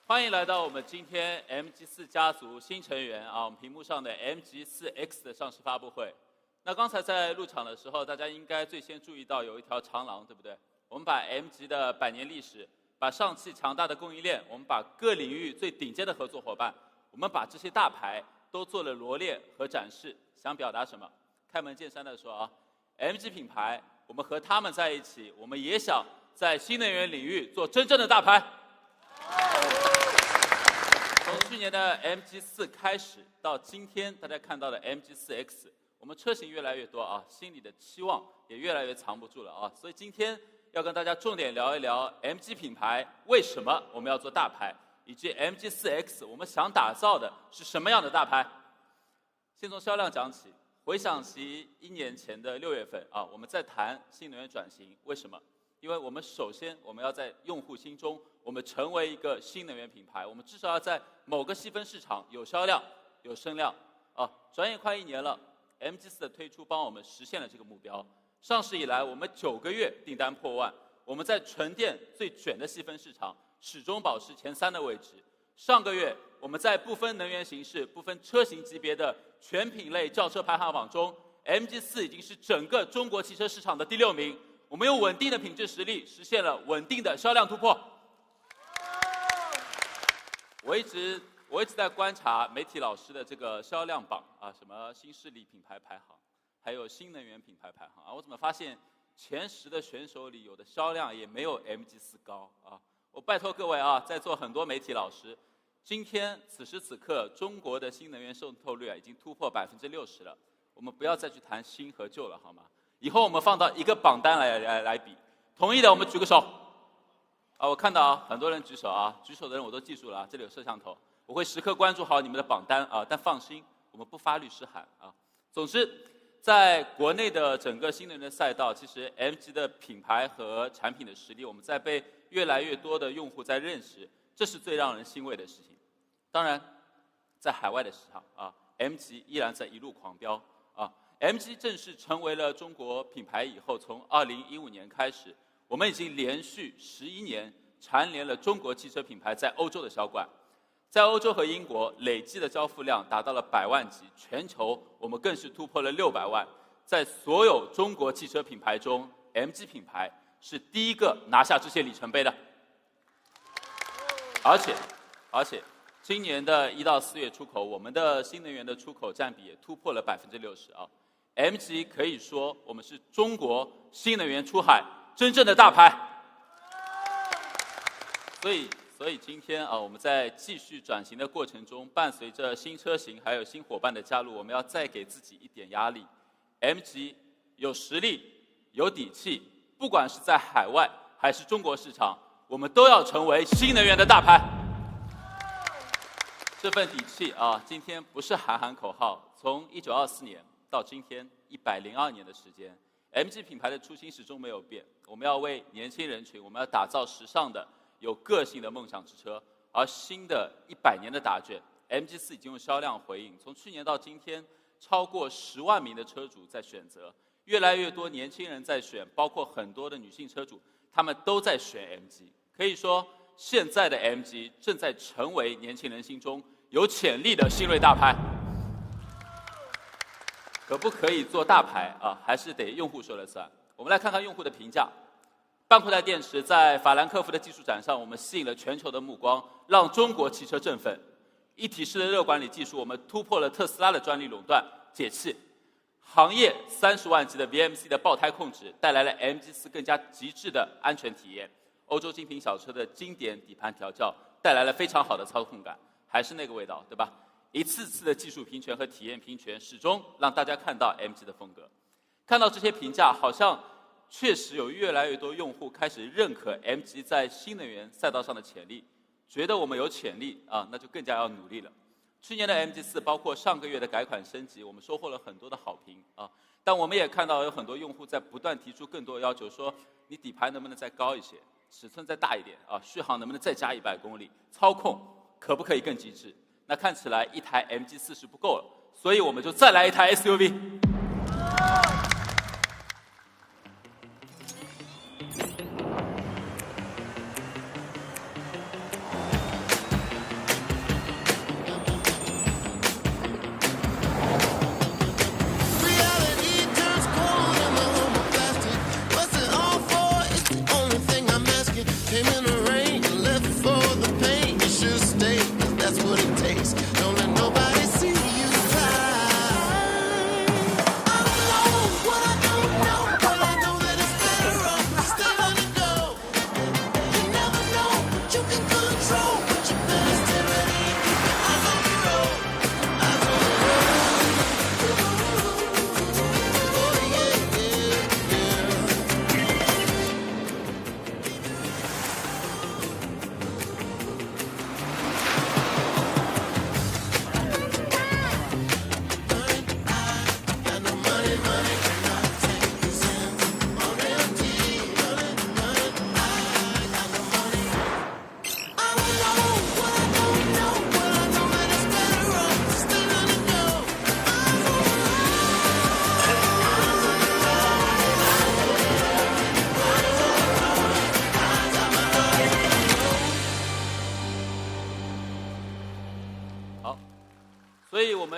欢迎来到我们今天 MG4 家族新成员啊，我们屏幕上的 MG4X 的上市发布会。那刚才在入场的时候，大家应该最先注意到有一条长廊，对不对？我们把 MG 的100年历史，把上汽强大的供应链，我们把各领域最顶尖的合作伙伴，我们把这些大牌都做了罗列和展示，想表达什么？开门见山的说啊 ，MG 品牌，我们和他们在一起，我们也想在新能源领域做真正的大牌。从去年的 MG4 开始，到今天大家看到的 MG4X， 我们车型越来越多啊，心里的期望也越来越藏不住了啊。所以今天要跟大家重点聊一聊 MG 品牌为什么我们要做大牌，以及 MG4X 我们想打造的是什么样的大牌。先从销量讲起。回想起1年前的6月份啊，我们在谈新能源转型，为什么？因为我们首先我们要在用户心中，我们成为一个新能源品牌，我们至少要在某个细分市场有销量、有声量啊。转眼快1年了 ，MG4 的推出帮我们实现了这个目标。上市以来，我们9个月订单破万，我们在纯电最卷的细分市场始终保持前3的位置。上个月，我们在不分能源形式、不分车型级别的全品类轿车排行榜中 ，MG4 已经是整个中国汽车市场的第6名。我们用稳定的品质实力实现了稳定的销量突破。我一直在观察媒体老师的这个销量榜啊，什么新势力品牌排行，还有新能源品牌排行啊，我怎么发现前10的选手里有的销量也没有 MG4 高啊？我拜托各位啊，在座很多媒体老师，今天此时此刻，中国的新能源渗透率已经突破60%了。我们不要再去谈新和旧了，好吗？以后我们放到一个榜单来比，同意的我们举个手。啊，我看到啊，很多人举手啊，举手的人我都记住了啊，这里有摄像头，我会时刻关注好你们的榜单啊。但放心，我们不发律师函啊。总之，在国内的整个新能源的赛道，其实 MG 的品牌和产品的实力，我们在被越来越多的用户在认识，这是最让人欣慰的事情。当然，在海外的市场啊 ，MG 依然在一路狂飙啊。MG 正式成为了中国品牌以后，从2015年开始，我们已经连续11年蝉联了中国汽车品牌在欧洲的销冠。在欧洲和英国累计的交付量达到了100万级，全球我们更是突破了600万。在所有中国汽车品牌中 ，MG 品牌是第一个拿下这些里程碑的。而且，今年的1到4月出口，我们的新能源的出口占比也突破了60%啊。MG 可以说我们是中国新能源出海真正的大牌。所以今天啊，我们在继续转型的过程中，伴随着新车型还有新伙伴的加入，我们要再给自己一点压力。MG 有实力、有底气，不管是在海外还是中国市场，我们都要成为新能源的大牌。这份底气啊，今天不是喊口号。从1924年到今天102年的时间 ，MG 品牌的初心始终没有变。我们要为年轻人群，我们要打造时尚的、有个性的梦想之车。而新的100年的答卷 ，MG4 已经用销量回应。从去年到今天，超过10万名的车主在选择，越来越多年轻人在选，包括很多的女性车主，他们都在选 MG。可以说，现在的 MG 正在成为年轻人心中有潜力的新锐大牌。可不可以做大牌啊？还是得用户说了算。我们来看看用户的评价。半固态电池在法兰克福的技术展上，我们吸引了全球的目光，让中国汽车振奋。一体式的热管理技术，我们突破了特斯拉的专利垄断，解气。行业30万级的 VMC 的爆胎控制，带来了 MG4 更加极致的安全体验。欧洲精品小车的经典底盘调教，带来了非常好的操控感。还是那个味道，对吧？一次次的技术平权和体验平权，始终让大家看到 MG 的风格。看到这些评价，好像确实有越来越多用户开始认可 MG 在新能源赛道上的潜力，觉得我们有潜力啊，那就更加要努力了。去年的 MG4 包括上个月的改款升级，我们收获了很多的好评啊。但我们也看到有很多用户在不断提出更多的要求，说你底盘能不能再高一些，尺寸再大一点啊，续航能不能再加100公里，操控可不可以更极致？那看起来一台 MG4是不够了，所以我们就再来一台 SUV。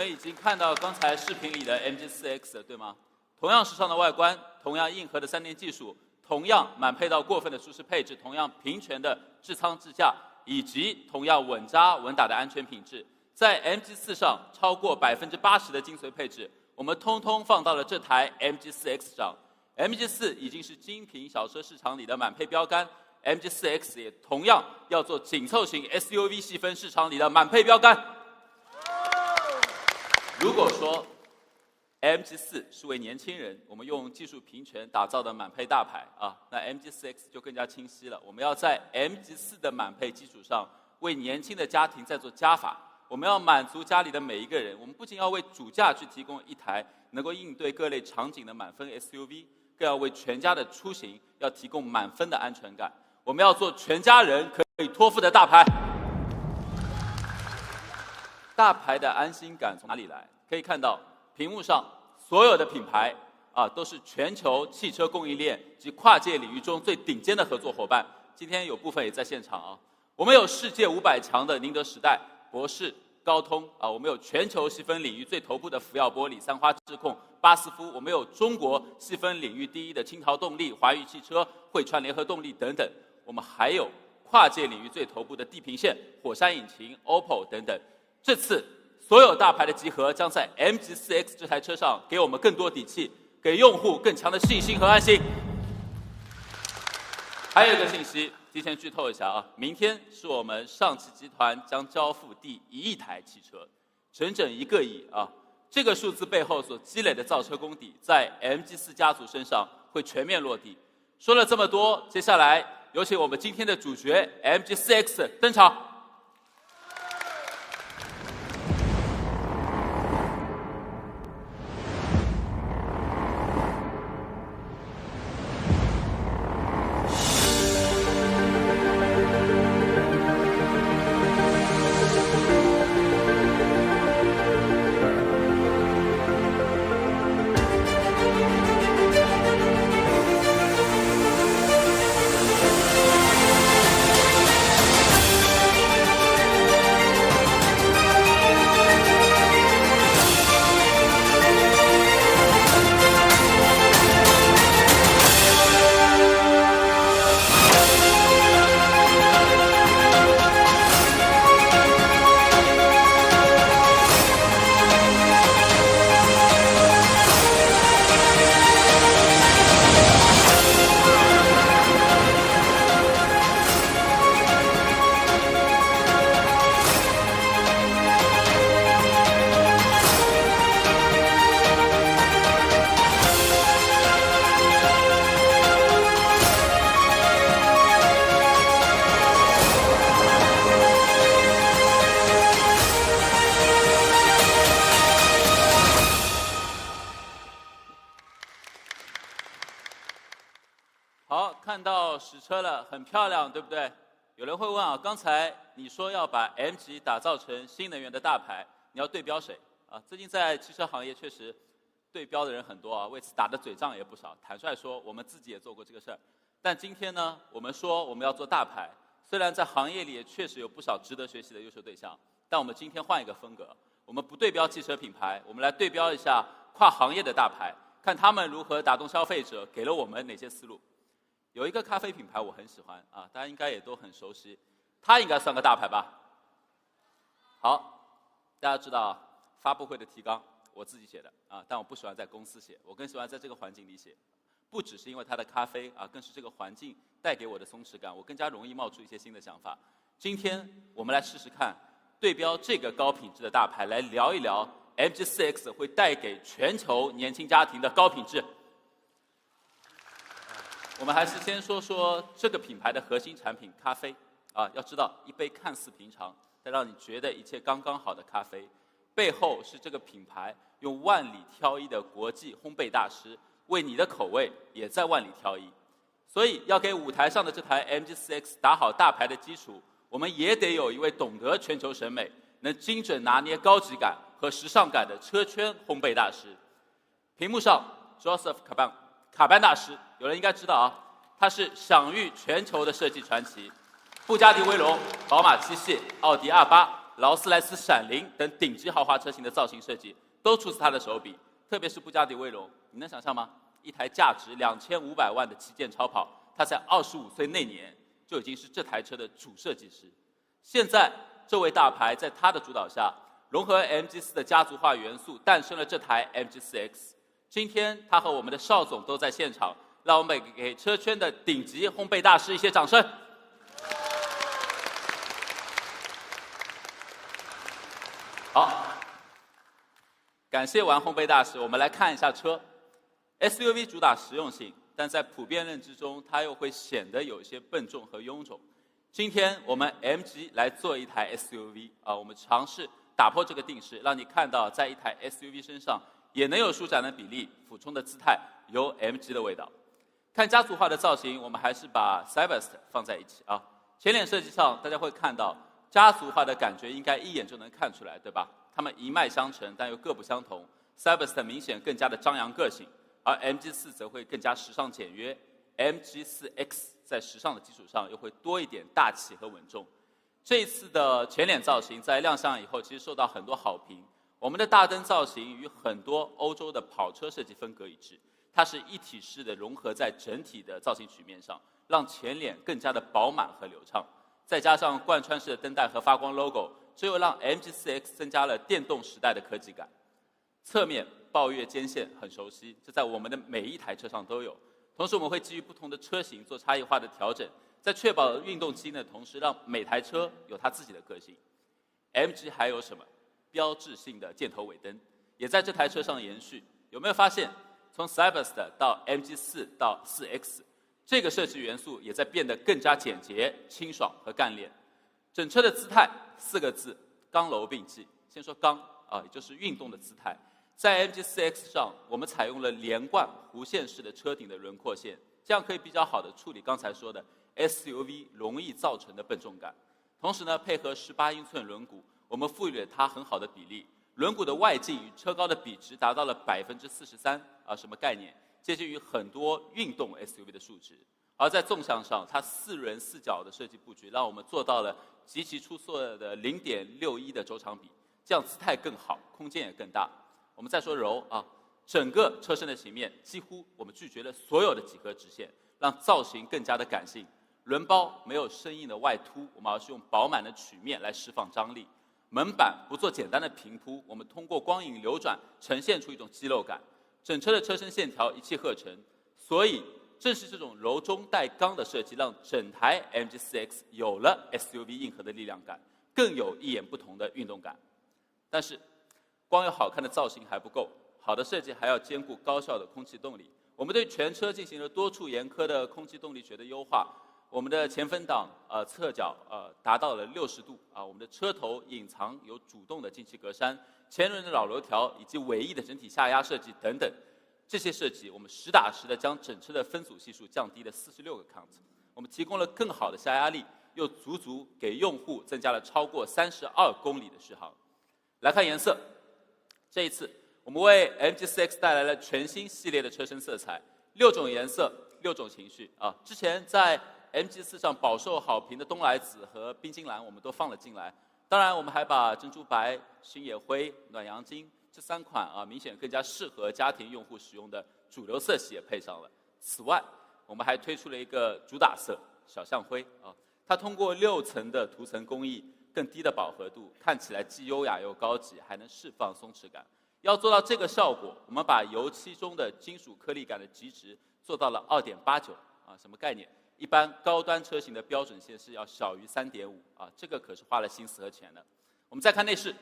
们已经看到刚才视频里的 MG4X 对吗？同样时尚的外观，同样硬核的3电技术，同样满配到过分的舒适配置，同样平权的置仓置架，以及同样稳扎稳打的安全品质，在 MG4 上超过80%的精髓配置，我们通通放到了这台 MG4X 上。MG4 已经是精品小车市场里的满配标杆。MG4X 也同样要做紧凑型 SUV 细分市场里的满配标杆。如果说 MG4 是为年轻人，我们用技术平权打造的满配大牌啊，那 MG4X 就更加清晰了。我们要在 MG4 的满配基础上，为年轻的家庭再做加法。我们要满足家里的每一个人，我们不仅要为主驾去提供一台能够应对各类场景的满分 SUV， 更要为全家的出行要提供满分的安全感。我们要做全家人可以托付的大牌。大牌的安心感从哪里来？可以看到屏幕上所有的品牌都是全球汽车供应链及跨界领域中最顶尖的合作伙伴。今天有部分也在现场啊。我们有世界500强的宁德时代、博世、高通我们有全球细分领域最头部的福耀玻璃、三花智控、巴斯夫，我们有中国细分领域第一的青陶动力、华域汽车、汇川联合动力等等。我们还有跨界领域最头部的地平线、火山引擎、OPPO 等等。这次所有大牌的集合将在 MG4X 这台车上给我们更多底气，给用户更强的信心和安心。还有一个信息提前剧透一下明天是我们上汽集团将交付第1亿台汽车，整整1个亿这个数字背后所积累的造车功底，在 MG4 家族身上会全面落地。说了这么多，接下来有请我们今天的主角 MG4X 登场。看到实车了，很漂亮，对不对？有人会问刚才你说要把 MG 打造成新能源的大牌，你要对标谁最近在汽车行业确实对标的人很多为此打的嘴仗也不少。坦率说，我们自己也做过这个事儿。但今天呢，我们说我们要做大牌，虽然在行业里也确实有不少值得学习的优秀对象，但我们今天换一个风格，我们不对标汽车品牌，我们来对标一下跨行业的大牌，看他们如何打动消费者，给了我们哪些思路。有一个咖啡品牌我很喜欢大家应该也都很熟悉，它应该算个大牌吧。好，大家知道发布会的提纲我自己写的但我不喜欢在公司写，我更喜欢在这个环境里写。不只是因为它的咖啡更是这个环境带给我的松弛感，我更加容易冒出一些新的想法。今天我们来试试看，对标这个高品质的大牌，来聊一聊 MG4X 会带给全球年轻家庭的高品质。我们还是先说说这个品牌的核心产品咖啡要知道，一杯看似平常但让你觉得一切刚刚好的咖啡，背后是这个品牌用万里挑一的国际烘焙大师，为你的口味也在万里挑一。所以要给舞台上的这台 MG4X 打好大牌的基础，我们也得有一位懂得全球审美，能精准拿捏高级感和时尚感的车圈烘焙大师。屏幕上 Joseph 卡班大师，有人应该知道他是享誉全球的设计传奇，布加迪威龙、宝马7系、奥迪 R8、劳斯莱斯闪灵等顶级豪华车型的造型设计都出自他的手笔。特别是布加迪威龙，你能想象吗？一台价值2500万的旗舰超跑，他在25岁那年就已经是这台车的主设计师。现在，这位大牌在他的主导下，融合 MG4 的家族化元素，诞生了这台 MG4X。今天，他和我们的邵总都在现场，让我们给车圈的顶级烘焙大师一些掌声。好，感谢完烘焙大师，我们来看一下车。SUV 主打实用性，但在普遍认知中，它又会显得有些笨重和臃肿。今天我们 MG 来做一台 SUV 我们尝试打破这个定式，让你看到在一台 SUV 身上也能有舒展的比例，俯冲的姿态，有 MG 的味道。看家族化的造型，我们还是把 Cyberster 放在一起前脸设计上，大家会看到家族化的感觉，应该一眼就能看出来，对吧？它们一脉相承，但又各不相同。Cyberster 明显更加的张扬个性，而 MG4 则会更加时尚简约。MG4X 在时尚的基础上又会多一点大气和稳重。这一次的前脸造型在亮相以后，其实受到很多好评。我们的大灯造型与很多欧洲的跑车设计风格一致，它是一体式的融合在整体的造型曲面上，让前脸更加的饱满和流畅。再加上贯穿式的灯带和发光 logo， 这又让 MG4X 增加了电动时代的科技感。侧面抱月肩线很熟悉，这在我们的每一台车上都有。同时我们会基于不同的车型做差异化的调整，在确保运动基因的同时，让每台车有它自己的个性。MG 还有什么？标志性的箭头尾灯也在这台车上延续。有没有发现，从 Cyberster 到 MG4 到 4X， 这个设计元素也在变得更加简洁、清爽和干练。整车的姿态4个字：刚柔并济。先说刚也就是运动的姿态。在 MG4X 上，我们采用了连贯弧线式的车顶的轮廓线，这样可以比较好的处理刚才说的 SUV 容易造成的笨重感。同时呢，配合18英寸轮毂，我们赋予了它很好的比例，轮毂的外径与车高的比值达到了43%什么概念？接近于很多运动 SUV 的数值。而在纵向上，它4轮4角的设计布局，让我们做到了极其出色的0.61的轴长比，这样姿态更好，空间也更大。我们再说柔整个车身的形面几乎我们拒绝了所有的几何直线，让造型更加的感性。轮包没有生硬的外凸，我们而是用饱满的曲面来释放张力。门板不做简单的平铺，我们通过光影流转呈现出一种肌肉感。整车的车身线条一气呵成，所以正是这种柔中带刚的设计，让整台 MG4X 有了 SUV 硬核的力量感，更有一眼不同的运动感。但是光有好看的造型还不够，好的设计还要兼顾高效的空气动力。我们对全车进行了多处严苛的空气动力学的优化。我们的前风挡侧角达到了60度我们的车头隐藏有主动的进气格栅，前轮的扰流条以及尾翼的整体下压设计等等。这些设计我们实打实的将整车的分组系数降低了46个 count， 我们提供了更好的下压力，又足足给用户增加了超过32公里的续航。来看颜色，这一次我们为 MG4X 带来了全新系列的车身色彩，6种颜色，6种情绪之前在 MG4 上饱受好评的东来紫和冰晶蓝我们都放了进来，当然我们还把珍珠白、星野灰、暖阳金这3款明显更加适合家庭用户使用的主流色系也配上了。此外我们还推出了一个主打色小象灰它通过6层的涂层工艺，更低的饱和度，看起来既优雅又高级，还能释放松弛感。要做到这个效果，我们把油漆中的金属颗粒感的极值做到了2.89什么概念？一般高端车型的标准线是要小于3.5这个可是花了心思和钱的。我们再看内饰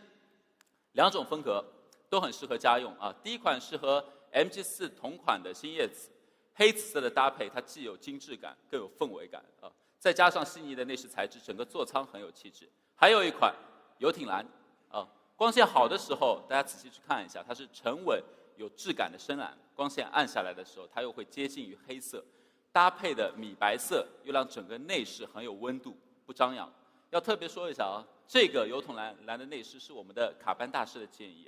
，2种风格都很适合家用第一款是和 MG4 同款的星叶紫，黑紫色的搭配，它既有精致感，更有氛围感再加上细腻的内饰材质，整个座舱很有气质。还有一款游艇蓝光线好的时候，大家仔细去看一下，它是沉稳有质感的深蓝，光线暗下来的时候，它又会接近于黑色。搭配的米白色又让整个内饰很有温度，不张扬。要特别说一下这个油桶蓝的内饰是我们的卡班大师的建议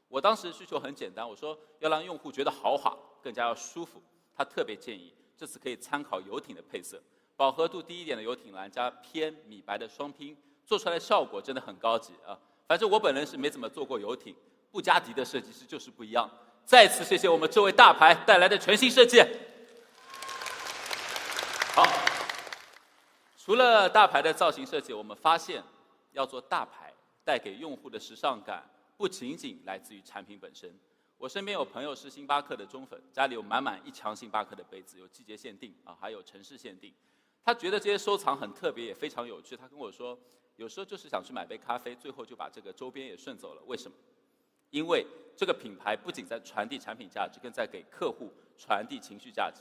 我当时需求很简单，我说要让用户觉得豪华，更加要舒服。他特别建议这次可以参考游艇的配色，饱和度低一点的游艇蓝加偏米白的双拼，做出来的效果真的很高级啊。反正我本人是没怎么坐过游艇，布加迪的设计师就是不一样。再次谢谢我们这位大牌带来的全新设计。好，除了大牌的造型设计，我们发现要做大牌，带给用户的时尚感不仅仅来自于产品本身。我身边有朋友是星巴克的忠粉，家里有满满一墙星巴克的杯子，有季节限定啊，还有城市限定。他觉得这些收藏很特别，也非常有趣。他跟我说，有时候就是想去买杯咖啡，最后就把这个周边也顺走了。为什么？因为这个品牌不仅在传递产品价值，更在给客户传递情绪价值。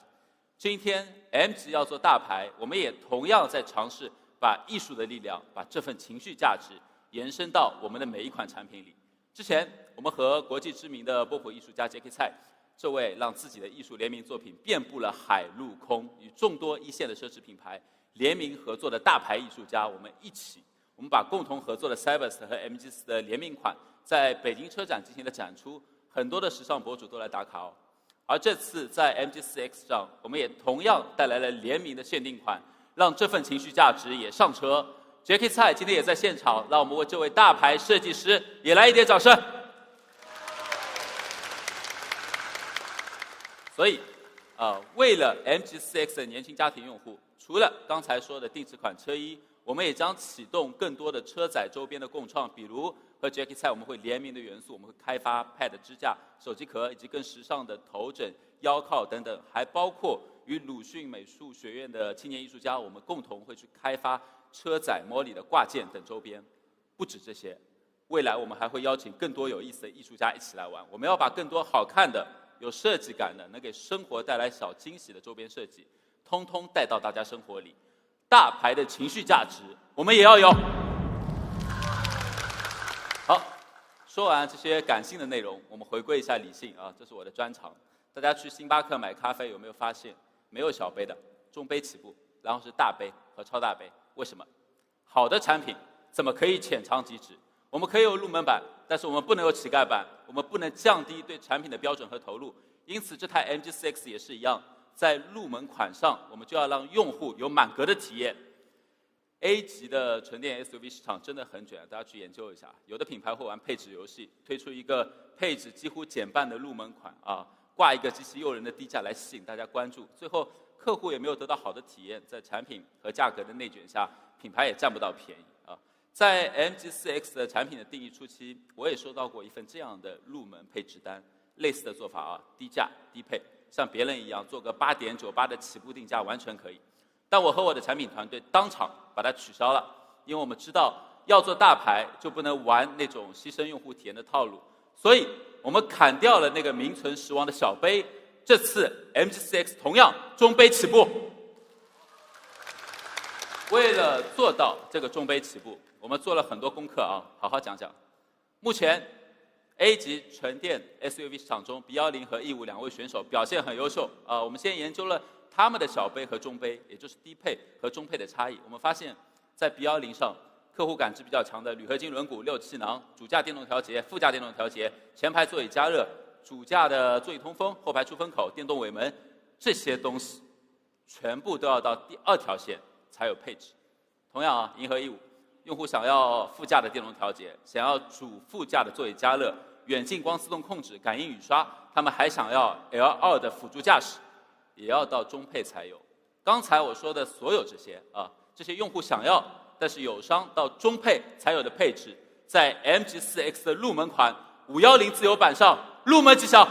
今天 MG 要做大牌，我们也同样在尝试把艺术的力量，把这份情绪价值延伸到我们的每一款产品里。之前我们和国际知名的波普艺术家 Jackie Tsai， 这位让自己的艺术联名作品遍布了海陆空，与众多一线的奢侈品牌联名合作的大牌艺术家，我们把共同合作的 Cyberst 和 MG4 的联名款在北京车展进行了展出，很多的时尚博主都来打卡哦。而这次在 MG4X 上，我们也同样带来了联名的限定款，让这份情绪价值也上车。Jackie Tsai 今天也在现场，让我们为这位大牌设计师也来一点掌声。所以，为了 MG4X 的年轻家庭用户，除了刚才说的定制款车衣，我们也将启动更多的车载周边的共创，比如和 Jackie Tsai 我们会联名的元素，我们会开发 Pad 支架、手机壳以及更时尚的头枕、腰靠等等，还包括与鲁迅美术学院的青年艺术家，我们共同会去开发车载 Molly 的挂件等周边。不止这些，未来我们还会邀请更多有意思的艺术家一起来玩。我们要把更多好看的、有设计感的、能给生活带来小惊喜的周边设计，通通带到大家生活里。大牌的情绪价值，我们也要有。好，说完这些感性的内容，我们回归一下理性啊，这是我的专长。大家去星巴克买咖啡有没有发现，没有小杯的，中杯起步，然后是大杯和超大杯？为什么？好的产品怎么可以浅尝即止？我们可以有入门版，但是我们不能有乞丐版，我们不能降低对产品的标准和投入。因此，这台 MG4X 也是一样。在入门款上，我们就要让用户有满格的体验。A 级的纯电 SUV 市场真的很卷，大家去研究一下。有的品牌会玩配置游戏，推出一个配置几乎减半的入门款啊，挂一个极其诱人的低价来吸引大家关注，最后客户也没有得到好的体验，在产品和价格的内卷下，品牌也占不到便宜啊。在 MG4X 的产品的定义初期，我也收到过一份这样的入门配置单，类似的做法啊，低价低配。像别人一样做个8.98的起步定价完全可以，但我和我的产品团队当场把它取消了，因为我们知道要做大牌就不能玩那种牺牲用户体验的套路，所以我们砍掉了那个名存实亡的小杯。这次 MG4X 同样中杯起步。为了做到这个中杯起步，我们做了很多功课啊，好好讲讲。目前A 级纯电 SUV 市场中 B10 和 E5 两位选手表现很优秀啊。我们先研究了他们的小杯和中杯，也就是低配和中配的差异。我们发现，在 B10 上，客户感知比较强的铝合金轮毂、6气囊、主驾电动调节、副驾电动调节、前排座椅加热、主驾的座椅通风、后排出风口、电动尾门，这些东西全部都要到第2条线才有配置。同样啊，银河 E5。用户想要副驾的电动调节，想要主副驾的座椅加热、远近光自动控制、感应雨刷，他们还想要 L2 的辅助驾驶，也要到中配才有。刚才我说的所有这些用户想要，但是友商到中配才有的配置，在 MG4X 的入门款510自由版上入门即享。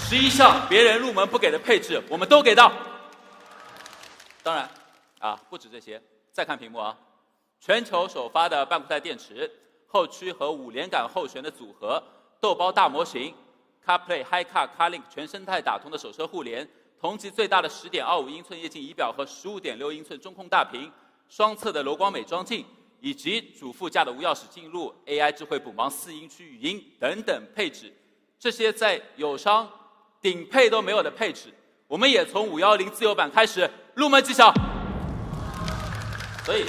11项别人入门不给的配置，我们都给到。当然啊，不止这些，再看屏幕啊。全球首发的半固态电池，后驱和5连杆后悬的组合，豆包大模型 ，CarPlay HiCar CarLink 全生态打通的手车互联，同级最大的10.25英寸液晶仪表和15.6英寸中控大屏，双侧的柔光美妆镜，以及主副驾的无钥匙进入、AI 智慧补盲4音区语音等等配置，这些在友商顶配都没有的配置，我们也从510自由版开始入门即享。所以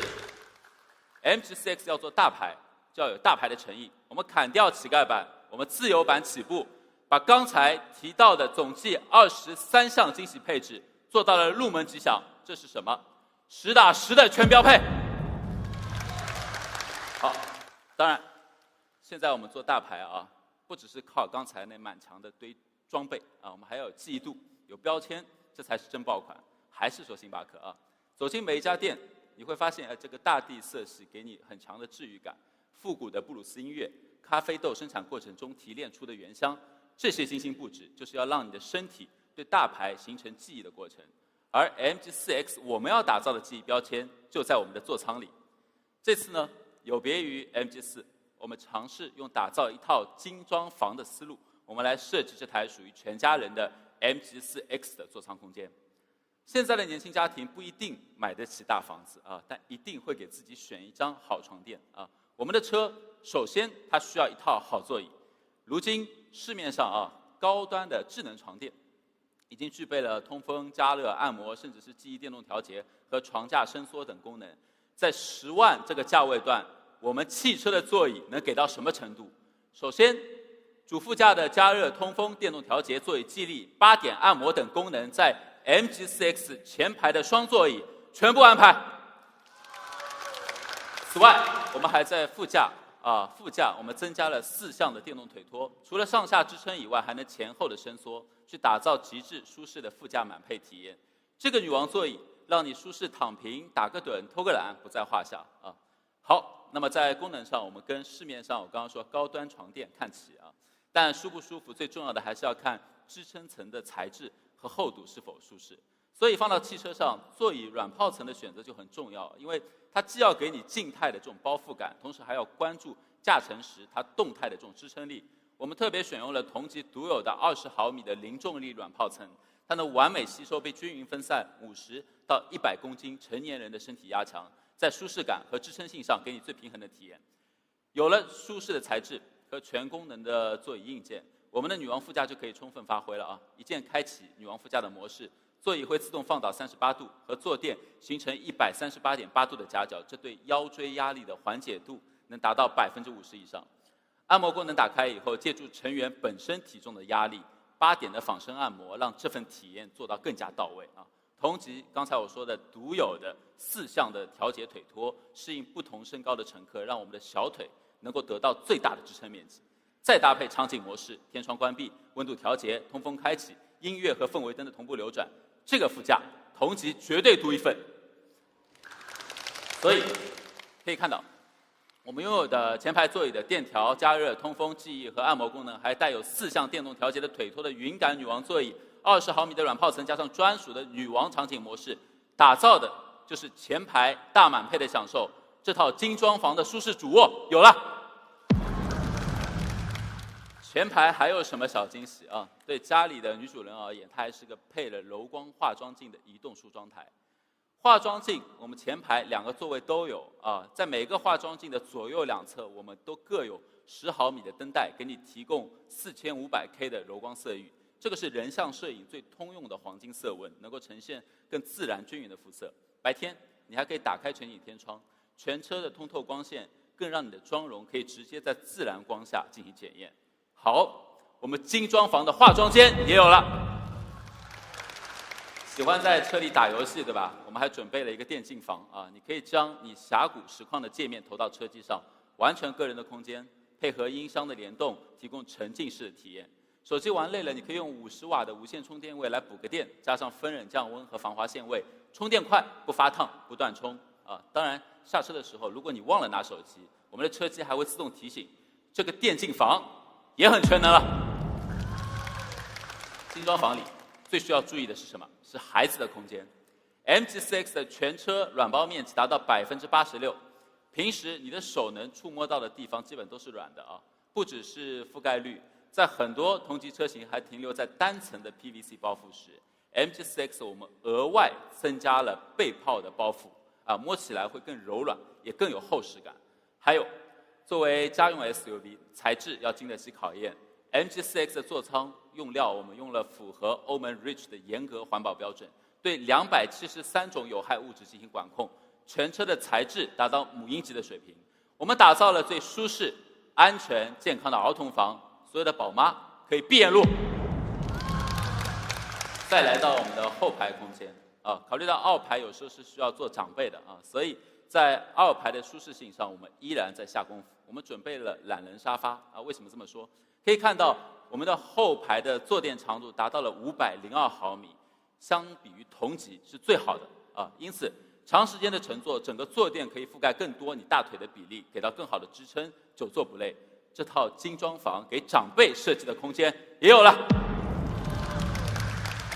MG4X 要做大牌，就要有大牌的诚意。我们砍掉乞丐版，我们自由版起步，把刚才提到的总计23项惊喜配置做到了入门即享。这是什么？10打10的全标配。好，当然，现在我们做大牌啊，不只是靠刚才那满墙的堆装备啊，我们还要有记忆度、有标签，这才是真爆款。还是说星巴克啊，走进每一家店，你会发现，这个大地色系给你很强的治愈感，复古的布鲁斯音乐，咖啡豆生产过程中提炼出的原香，这些精心布置，就是要让你的身体对大牌形成记忆的过程。而 MG4X 我们要打造的记忆标签，就在我们的座舱里。这次呢，有别于 MG4， 我们尝试用打造一套精装房的思路，我们来设计这台属于全家人的 MG4X 的座舱空间。现在的年轻家庭不一定买得起大房子啊，但一定会给自己选一张好床垫啊。我们的车首先它需要一套好座椅。如今市面上高端的智能床垫已经具备了通风、加热、按摩，甚至是记忆电动调节和床架伸缩等功能。在10万这个价位段，我们汽车的座椅能给到什么程度？首先，主副驾的加热、通风、电动调节、座椅记忆力、8点按摩等功能，在 MG4X 前排的双座椅全部安排。此外，我们还在副驾我们增加了4项的电动腿托，除了上下支撑以外，还能前后的伸缩，去打造极致舒适的副驾满配体验。这个女王座椅让你舒适躺平、打个盹、偷个懒不在话下啊。好，那么在功能上，我们跟市面上我刚刚说高端床垫看齐啊，但舒不舒服，最重要的还是要看支撑层的材质和厚度是否舒适。所以放到汽车上，座椅软泡层的选择就很重要，因为它既要给你静态的这种包覆感，同时还要关注驾乘时它动态的这种支撑力。我们特别选用了同级独有的20毫米的零重力软泡层，它能完美吸收被均匀分散50到100公斤成年人的身体压强，在舒适感和支撑性上给你最平衡的体验。有了舒适的材质和全功能的座椅硬件，我们的女王副驾就可以充分发挥了啊！一键开启女王副驾的模式，座椅会自动放倒38度，和坐垫形成138.8度的夹角，这对腰椎压力的缓解度能达到50%以上。按摩功能打开以后，借助成员本身体重的压力，8点的仿生按摩，让这份体验做到更加到位啊！同级刚才我说的独有的4项的调节腿托，适应不同身高的乘客，让我们的小腿能够得到最大的支撑面积。再搭配场景模式，天窗关闭、温度调节、通风开启、音乐和氛围灯的同步流转，这个副驾同级绝对独一份。所以可以看到，我们拥有的前排座椅的电调、加热、通风、记忆和按摩功能，还带有4项电动调节的腿托的云感女王座椅，20毫米的软泡层加上专属的女王场景模式，打造的就是前排大满配的享受。这套精装房的舒适主卧有了。前排还有什么小惊喜啊？对家里的女主人而言，它还是个配了柔光化妆镜的移动梳妆台。化妆镜我们前排2个座位都有啊，在每个化妆镜的左右两侧，我们都各有10毫米的灯带，给你提供4500K 的柔光色域。这个是人像摄影最通用的黄金色温，能够呈现更自然均匀的肤色。白天你还可以打开全景天窗，全车的通透光线更让你的妆容可以直接在自然光下进行检验。好，我们精装房的化妆间也有了。喜欢在车里打游戏对吧？我们还准备了一个电竞房啊，你可以将你峡谷实况的界面投到车机上，完全个人的空间，配合音箱的联动，提供沉浸式的体验。手机玩累了，你可以用50瓦的无线充电位来补个电，加上分忍降温和防滑限位，充电快，不发烫，不断充啊。当然，下车的时候，如果你忘了拿手机，我们的车机还会自动提醒。这个电竞房也很全能了。精装房里最需要注意的是什么？是孩子的空间。MG4X 的全车软包面积达到86%，平时你的手能触摸到的地方基本都是软的啊。不只是覆盖率，在很多同级车型还停留在单层的 PVC 包覆时 ，MG4X 我们额外增加了背泡的包覆啊，摸起来会更柔软，也更有厚实感。还有，作为家用 SUV， 材质要经得起考验。MG4X 的座舱用料我们用了符合欧盟 REACH 的严格环保标准，对273种有害物质进行管控，全车的材质达到母婴级的水平。我们打造了最舒适、安全、健康的儿童房，所有的宝妈可以闭眼入。再来到我们的后排空间啊，考虑到奥牌有时候是需要做长辈的啊，所以在2排的舒适性上，我们依然在下功夫。我们准备了懒人沙发啊，为什么这么说？可以看到我们的后排的坐垫长度达到了502毫米，相比于同级是最好的啊。因此，长时间的乘坐，整个坐垫可以覆盖更多你大腿的比例，给到更好的支撑，久坐不累。这套精装房给长辈设计的空间也有了，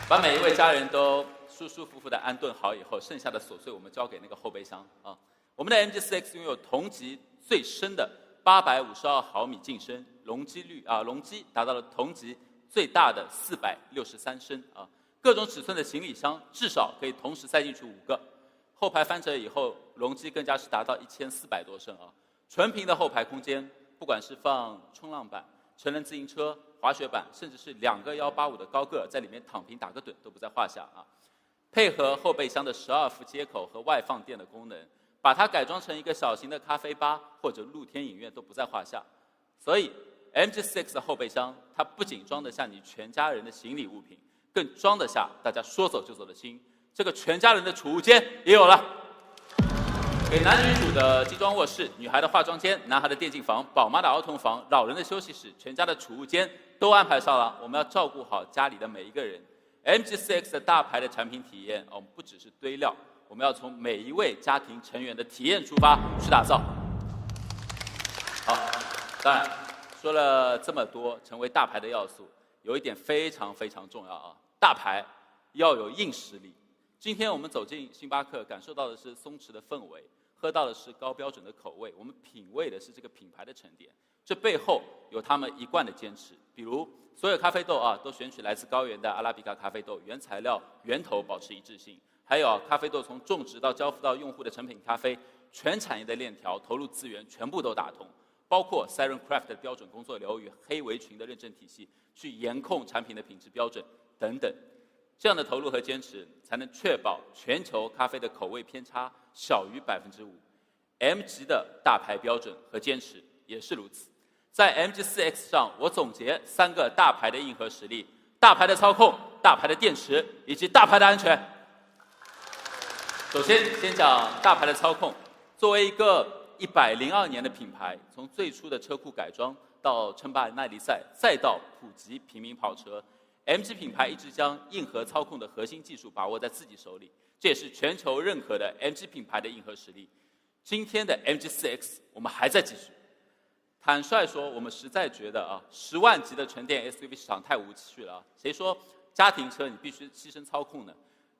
把每一位家人都舒舒服服的安顿好以后，剩下的琐碎我们交给那个后备箱啊。我们的 MG4X 拥有同级最深的852毫米进深，容积达到了同级最大的463升啊。各种尺寸的行李箱至少可以同时塞进去5个。后排翻折以后，容积更加是达到1400多升啊。纯平的后排空间，不管是放冲浪板、成人自行车、滑雪板，甚至是2个185的高个儿在里面躺平打个盹都不在话下啊。配合后备箱的12伏接口和外放电的功能，把它改装成一个小型的咖啡吧或者露天影院都不在话下。所以 MG4X 的后备箱，它不仅装得下你全家人的行李物品，更装得下大家说走就走的心。这个全家人的储物间也有了，给男女主的精装卧室、女孩的化妆间、男孩的电竞房、宝妈的儿童房、老人的休息室，全家的储物间都安排上了。我们要照顾好家里的每一个人。MG4X 的大牌的产品体验，我们不只是堆料，我们要从每一位家庭成员的体验出发去打造。好，当然说了这么多成为大牌的要素，有一点非常非常重要啊，大牌要有硬实力。今天我们走进星巴克，感受到的是松弛的氛围，喝到的是高标准的口味，我们品味的是这个品牌的沉淀。这背后有他们一贯的坚持，比如所有咖啡豆啊都选取来自高原的阿拉比卡咖啡豆，原材料源头保持一致性。还有咖啡豆从种植到交付到用户的成品咖啡，全产业的链条投入资源全部都打通，包括 Siren Craft 的标准工作流与黑围裙的认证体系，去严控产品的品质标准等等。这样的投入和坚持，才能确保全球咖啡的口味偏差小于5%。M 级的大牌标准和坚持也是如此。在 MG4X 上，我总结3个大牌的硬核实力：大牌的操控、大牌的电池以及大牌的安全。首先讲大牌的操控。作为一个102年的品牌，从最初的车库改装到称霸耐力赛，再到普及平民跑车。MG 品牌一直将硬核操控的核心技术把握在自己手里，这也是全球认可的 MG 品牌的硬核实力。今天的 MG4X 我们还在继续。坦率说，我们实在觉得10万级的纯电 SUV 市场太无趣了。谁说家庭车你必须牺牲操控呢？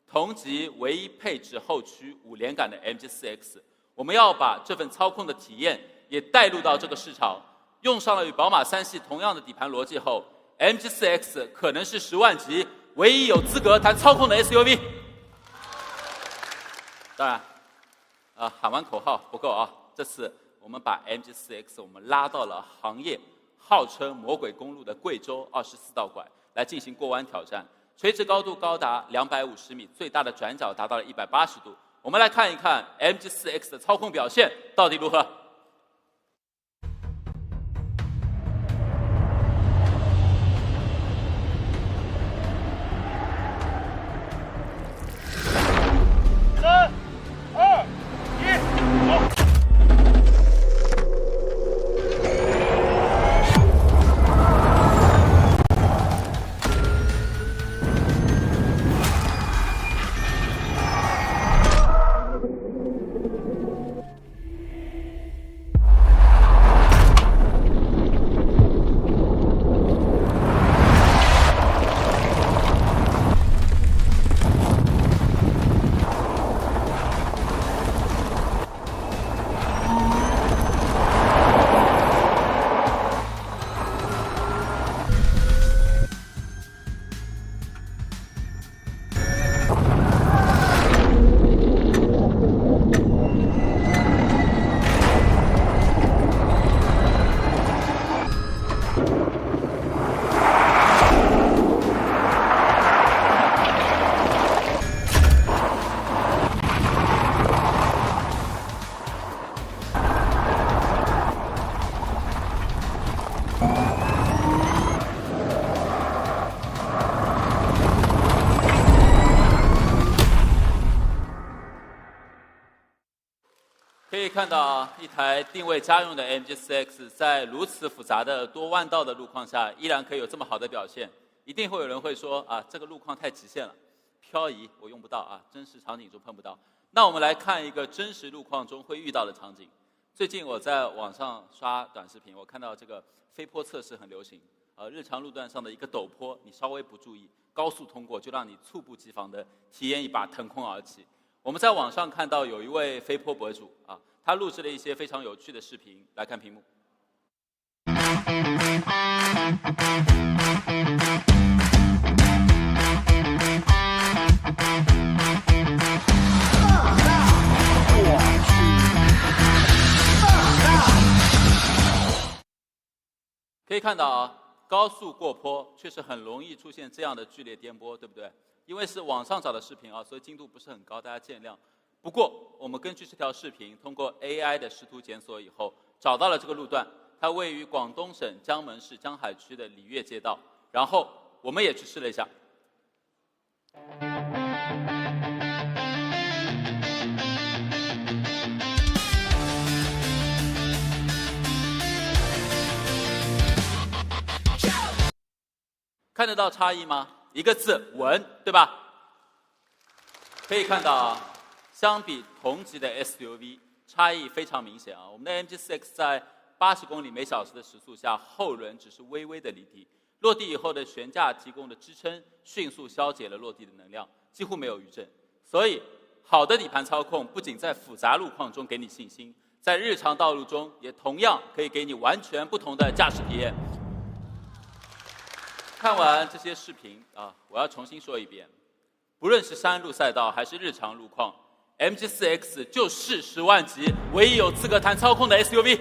同级唯一配置后驱5连杆的 MG4X， 我们要把这份操控的体验也带入到这个市场，用上了与宝马3系同样的底盘逻辑后。MG4X 可能是10万级唯一有资格谈操控的 SUV。当然，喊完口号不够啊！这次我们把 MG4X 我们拉到了行业号称魔鬼公路的贵州24道拐来进行过弯挑战，垂直高度高达250米，最大的转角达到了180度。我们来看一看 MG4X 的操控表现到底如何。以看到一台定位家用的 MG4X 在如此复杂的多弯道的路况下，依然可以有这么好的表现。一定会有人会说啊，这个路况太极限了，漂移我用不到啊，真实场景中碰不到。那我们来看一个真实路况中会遇到的场景。最近我在网上刷短视频，我看到这个飞坡测试很流行。日常路段上的一个陡坡，你稍微不注意，高速通过就让你猝不及防的体验一把腾空而起。我们在网上看到有一位飞坡博主啊，他录制了一些非常有趣的视频，来看屏幕。可以看到啊，高速过坡确实很容易出现这样的剧烈颠簸，对不对？因为是网上找的视频啊，所以精度不是很高，大家见谅。不过我们根据这条视频，通过 AI 的视图检索以后，找到了这个路段，它位于广东省江门市江海区的里粤街道。然后我们也去试了一下。看得到差异吗？一个字，稳，对吧？可以看到，相比同级的 SUV， 差异非常明显啊。我们的 MG4X 在80公里每小时的时速下，后轮只是微微的离地，落地以后的悬架提供的支撑迅速消解了落地的能量，几乎没有余震。所以，好的底盘操控不仅在复杂路况中给你信心，在日常道路中也同样可以给你完全不同的驾驶体验。看完这些视频啊，我要重新说一遍，不论是山路赛道还是日常路况 ，MG4X 就是10万级唯一有资格谈操控的 SUV。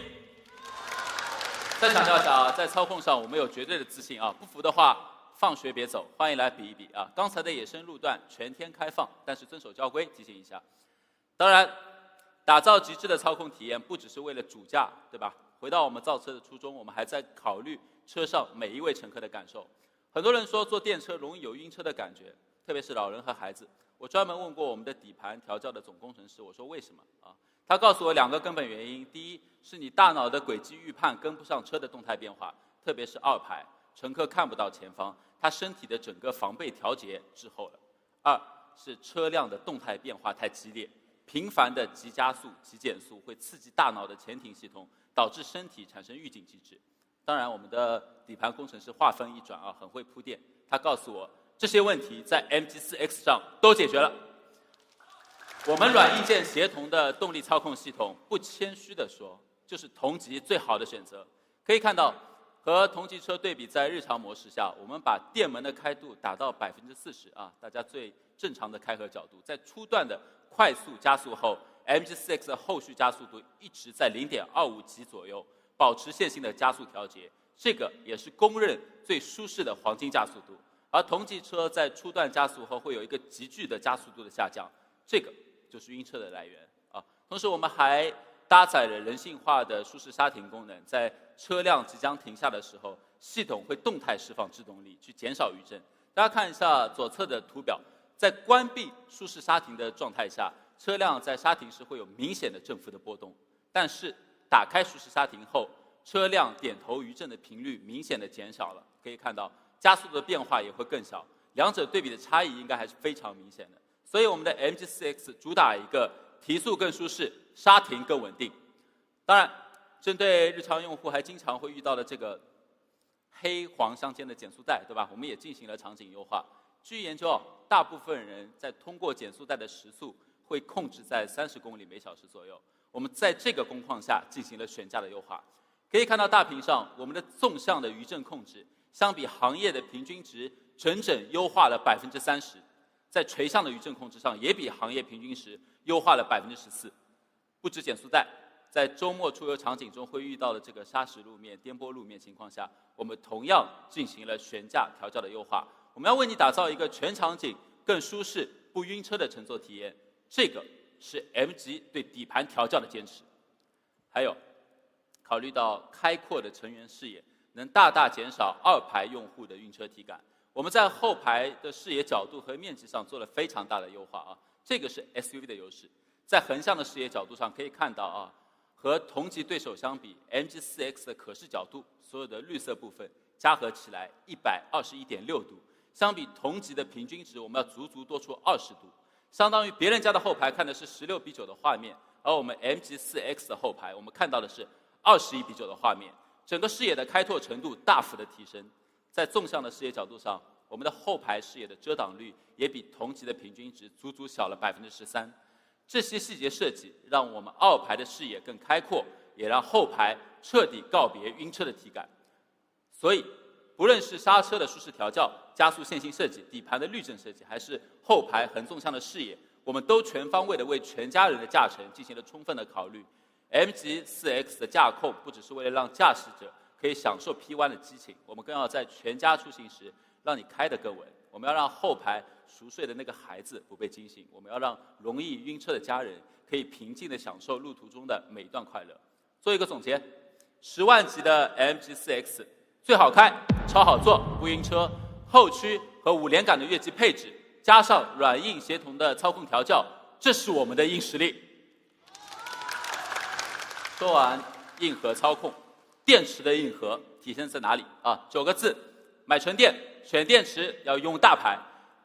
再强调一下啊，在操控上我们有绝对的自信啊，不服的话放学别走，欢迎来比一比啊。刚才的野生路段全天开放，但是遵守交规，提醒一下。当然，打造极致的操控体验不只是为了主驾，对吧？回到我们造车的初衷，我们还在考虑车上每一位乘客的感受。很多人说坐电车容易有晕车的感觉，特别是老人和孩子。我专门问过我们的底盘调教的总工程师，我说为什么啊？他告诉我2个根本原因：第一，是你大脑的轨迹预判跟不上车的动态变化，特别是2排，乘客看不到前方，他身体的整个防备调节滞后了；二是车辆的动态变化太激烈，频繁的急加速、急减速会刺激大脑的前庭系统，导致身体产生预警机制。当然，我们的底盘工程师话锋一转啊，很会铺垫。他告诉我，这些问题在 MG4X 上都解决了。我们软硬件协同的动力操控系统，不谦虚地说，就是同级最好的选择。可以看到，和同级车对比，在日常模式下，我们把电门的开度打到40%啊，大家最正常的开合角度。在初段的快速加速后 ，MG4X 的后续加速度一直在0.25级左右。保持线性的加速调节，这个也是公认最舒适的黄金加速度。而同级车在初段加速后会有一个急剧的加速度的下降，这个就是晕车的来源啊。同时，我们还搭载了人性化的舒适刹停功能，在车辆即将停下的时候，系统会动态释放制动力，去减少余震。大家看一下左侧的图表，在关闭舒适刹停的状态下，车辆在刹停时会有明显的振幅的波动，但是打开舒适刹停后，车辆点头余震的频率明显的减少了，可以看到加速的变化也会更小，两者对比的差异应该还是非常明显的。所以我们的 MG4X 主打一个提速更舒适，刹停更稳定。当然，针对日常用户还经常会遇到的这个黑黄相间的减速带，对吧？我们也进行了场景优化。据研究，大部分人在通过减速带的时速会控制在30公里每小时左右。我们在这个工况下进行了悬架的优化，可以看到大屏上我们的纵向的余震控制，相比行业的平均值整整优化了30%，在垂向的余震控制上也比行业平均值优化了14%。不止减速带，在周末出游场景中会遇到的这个砂石路面、颠簸路面情况下，我们同样进行了悬架调教的优化。我们要为你打造一个全场景更舒适、不晕车的乘坐体验，这个是 MG 对底盘调教的坚持。还有，考虑到开阔的成员视野，能大大减少2排用户的晕车体感。我们在后排的视野角度和面积上做了非常大的优化啊，这个是 SUV 的优势。在横向的视野角度上可以看到啊，和同级对手相比 ，MG4X 的可视角度，所有的绿色部分加合起来121.6度，相比同级的平均值，我们要足足多出20度，相当于别人家的后排看的是16:9的画面，而我们 MG4X 的后排，我们看到的是21:9的画面，整个视野的开拓程度大幅的提升。在纵向的视野角度上，我们的后排视野的遮挡率也比同级的平均值足足小了13%。这些细节设计让我们2排的视野更开阔，也让后排彻底告别晕车的体感。所以，不论是刹车的舒适调教、加速线性设计、底盘的滤震设计，还是后排横纵向的视野，我们都全方位的为全家人的驾乘进行了充分的考虑。MG4X 的驾控不只是为了让驾驶者可以享受 P 弯的激情，我们更要在全家出行时让你开得更稳。我们要让后排熟睡的那个孩子不被惊醒，我们要让容易晕车的家人可以平静地享受路途中的每一段快乐。做一个总结，10万级的 MG4X 最好开、超好坐、不晕车，后驱和5连杆的越级配置，加上软硬协同的操控调教，这是我们的硬实力。说完硬核操控，电池的硬核体现在哪里啊？9个字：买纯电，选电池要用大牌。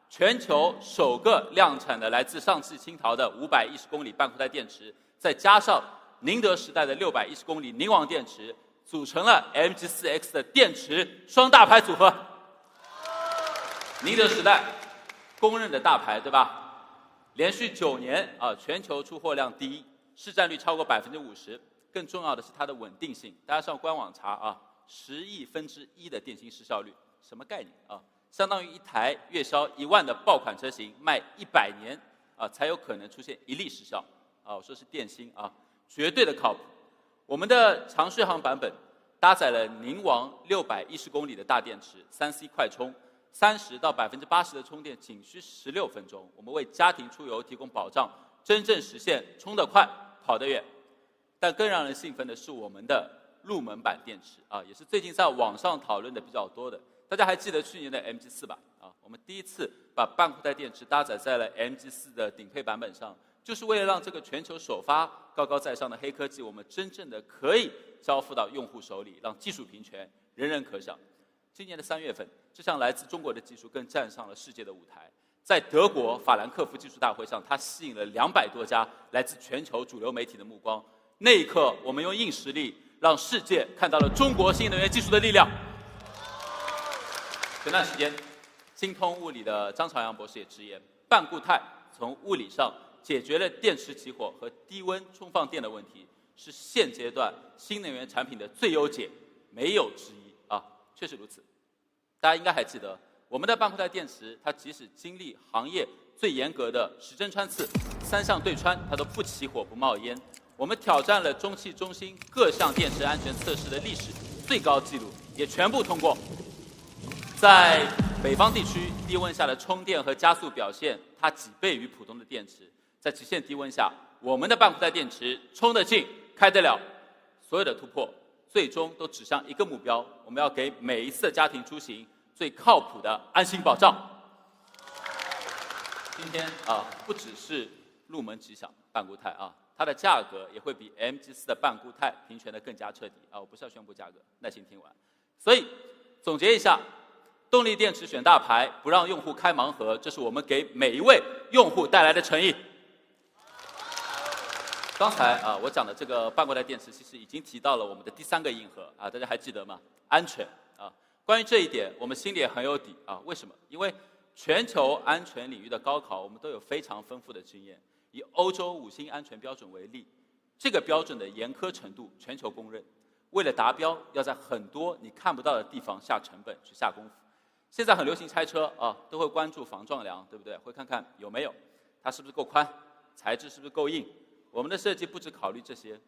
全球首个量产的来自上汽青陶的510公里半固态电池，再加上宁德时代的610公里宁王电池，组成了 MG4X 的电池双大牌组合。宁德时代公认的大牌，对吧？连续9年全球出货量第一，市占率超过50%。更重要的是它的稳定性，大家上官网查10亿分之一的电芯失效率，什么概念啊？相当于一台月销1万的爆款车型卖100年才有可能出现1例失效我说是电芯绝对的靠谱。我们的长续航版本搭载了宁王610公里的大电池，3C 快充，30%到80%的充电仅需16分钟。我们为家庭出游提供保障，真正实现充得快、跑得远。但更让人兴奋的是我们的入门版电池也是最近在网上讨论的比较多的。大家还记得去年的 MG4 吧？我们第一次把半固态电池搭载在了 MG4 的顶配版本上，就是为了让这个全球首发、高高在上的黑科技，我们真正的可以交付到用户手里，让技术平权，人人可享。今年的3月份，这项来自中国的技术更站上了世界的舞台。在德国法兰克福技术大会上，它吸引了200多家来自全球主流媒体的目光。那一刻，我们用硬实力让世界看到了中国新能源技术的力量。前段时间，精通物理的张朝阳博士也直言，半固态从物理上解决了电池起火和低温充放电的问题，是现阶段新能源产品的最优解，没有之一确实如此。大家应该还记得，我们的半固态电池，它即使经历行业最严格的10针穿刺、3项对穿，它都不起火不冒烟。我们挑战了中汽中心各项电池安全测试的历史最高纪录，也全部通过。在北方地区，低温下的充电和加速表现，它几倍于普通的电池。在极限低温下，我们的半固态电池充得进、开得了。所有的突破，最终都指向一个目标：我们要给每一次的家庭出行最靠谱的安心保障。今天不只是入门级享半固态它的价格也会比 MG4 的半固态平权的更加彻底我不是要宣布价格，耐心听完。所以总结一下，动力电池选大牌，不让用户开盲盒，这是我们给每一位用户带来的诚意。刚才我讲的这个半固态电池，其实已经提到了我们的第3个硬核大家还记得吗？安全关于这一点，我们心里也很有底为什么？因为全球安全领域的高考，我们都有非常丰富的经验。以欧洲5星安全标准为例，这个标准的严苛程度全球公认。为了达标，要在很多你看不到的地方下成本去下功夫。现在很流行拆车都会关注防撞梁，对不对？会看看有没有，它是不是够宽，材质是不是够硬。我们的设计不只考虑这些，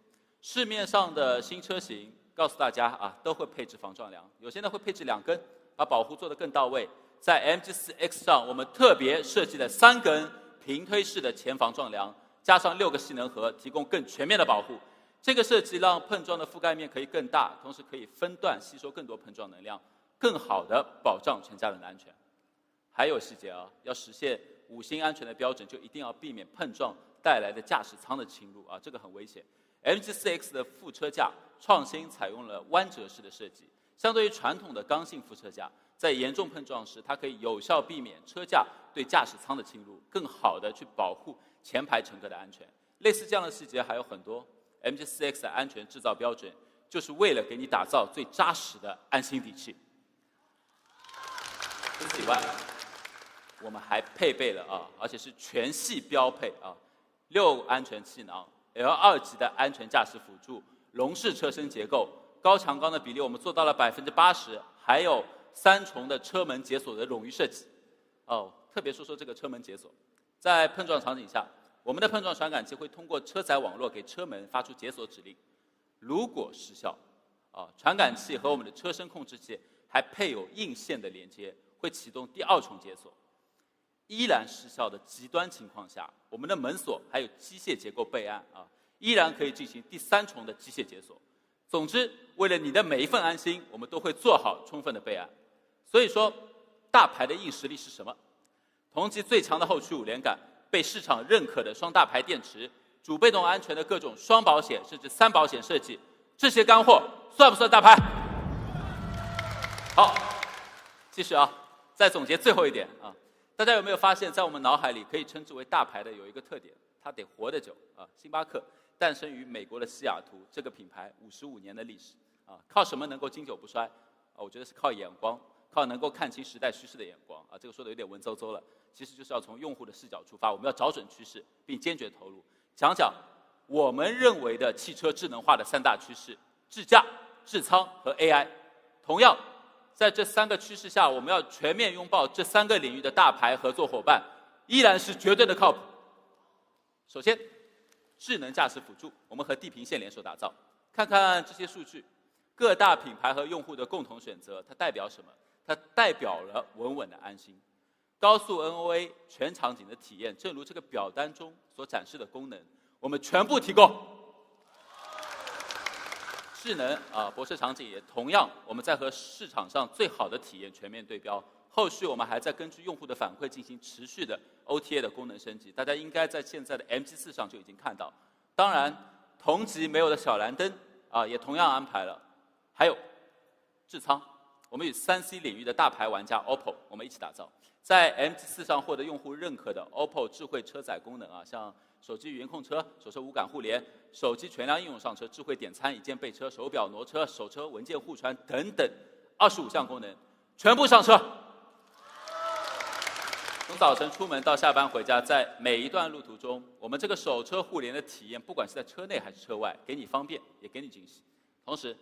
市面上的新车型告诉大家都会配置防撞梁，有些呢会配置2根，把保护做得更到位。在 MG4X 上，我们特别设计了3根平推式的前防撞梁，加上6个吸能盒，提供更全面的保护。这个设计让碰撞的覆盖面可以更大，同时可以分段吸收更多碰撞能量，更好地保障全家人的安全。还有细节要实现5星安全的标准，就一定要避免碰撞带来的驾驶舱的侵入这个很危险。MG4X 的副车架创新采用了弯折式的设计，相对于传统的刚性副车架，在严重碰撞时，它可以有效避免车架对驾驶舱的侵入，更好的去保护前排乘客的安全。类似这样的细节还有很多。MG4X 的安全制造标准就是为了给你打造最扎实的安心底气。除此以外，我们还配备了而且是全系标配6安全气囊、L2级的安全驾驶辅助、笼式车身结构、高强钢的比例我们做到了80%，还有3重的车门解锁的冗余设计。特别说这个车门解锁，在碰撞场景下，我们的碰撞传感器会通过车载网络给车门发出解锁指令。如果失效，传感器和我们的车身控制器还配有硬线的连接，会启动第2重解锁。依然失效的极端情况下，我们的门锁还有机械结构备案依然可以进行第3重的机械解锁。总之，为了你的每一份安心，我们都会做好充分的备案。所以说，大牌的硬实力是什么？同级最强的后驱5连杆，被市场认可的双大牌电池，主被动安全的各种双保险甚至3保险设计，这些干货算不算大牌？好，继续再总结最后一点大家有没有发现，在我们脑海里可以称之为大牌的有一个特点，它得活得久星巴克诞生于美国的西雅图，这个品牌55年的历史靠什么能够经久不衰我觉得是靠眼光，靠能够看清时代趋势的眼光这个说的有点文绉绉了，其实就是要从用户的视角出发，我们要找准趋势并坚决投入，讲讲我们认为的汽车智能化的3大趋势：智驾、智舱和 AI。同样，在这3个趋势下，我们要全面拥抱这3个领域的大牌合作伙伴，依然是绝对的靠谱。首先，智能驾驶辅助，我们和地平线联手打造。看看这些数据，各大品牌和用户的共同选择，它代表什么？它代表了稳稳的安心。高速 NOA 全场景的体验，正如这个表单中所展示的功能，我们全部提供。智能泊车场景也同样，我们在和市场上最好的体验全面对标。后续我们还在根据用户的反馈进行持续的 OTA 的功能升级，大家应该在现在的 MG4 上就已经看到。当然，同级没有的小蓝灯也同样安排了。还有智舱，我们与3C 领域的大牌玩家 OPPO 我们一起打造，在 MG4 上获得用户认可的 OPPO 智慧车载功能像手机语音控车、手车无感互联、手机全量应用上车、智慧点餐、一键备车、手表挪车、手车文件互传等等25项功能全部上车。从早晨出门到下班回家，在每一段路途中，我们这个手车互联的体验，不管是在车内还是车外，给你方便，也给你惊喜。同时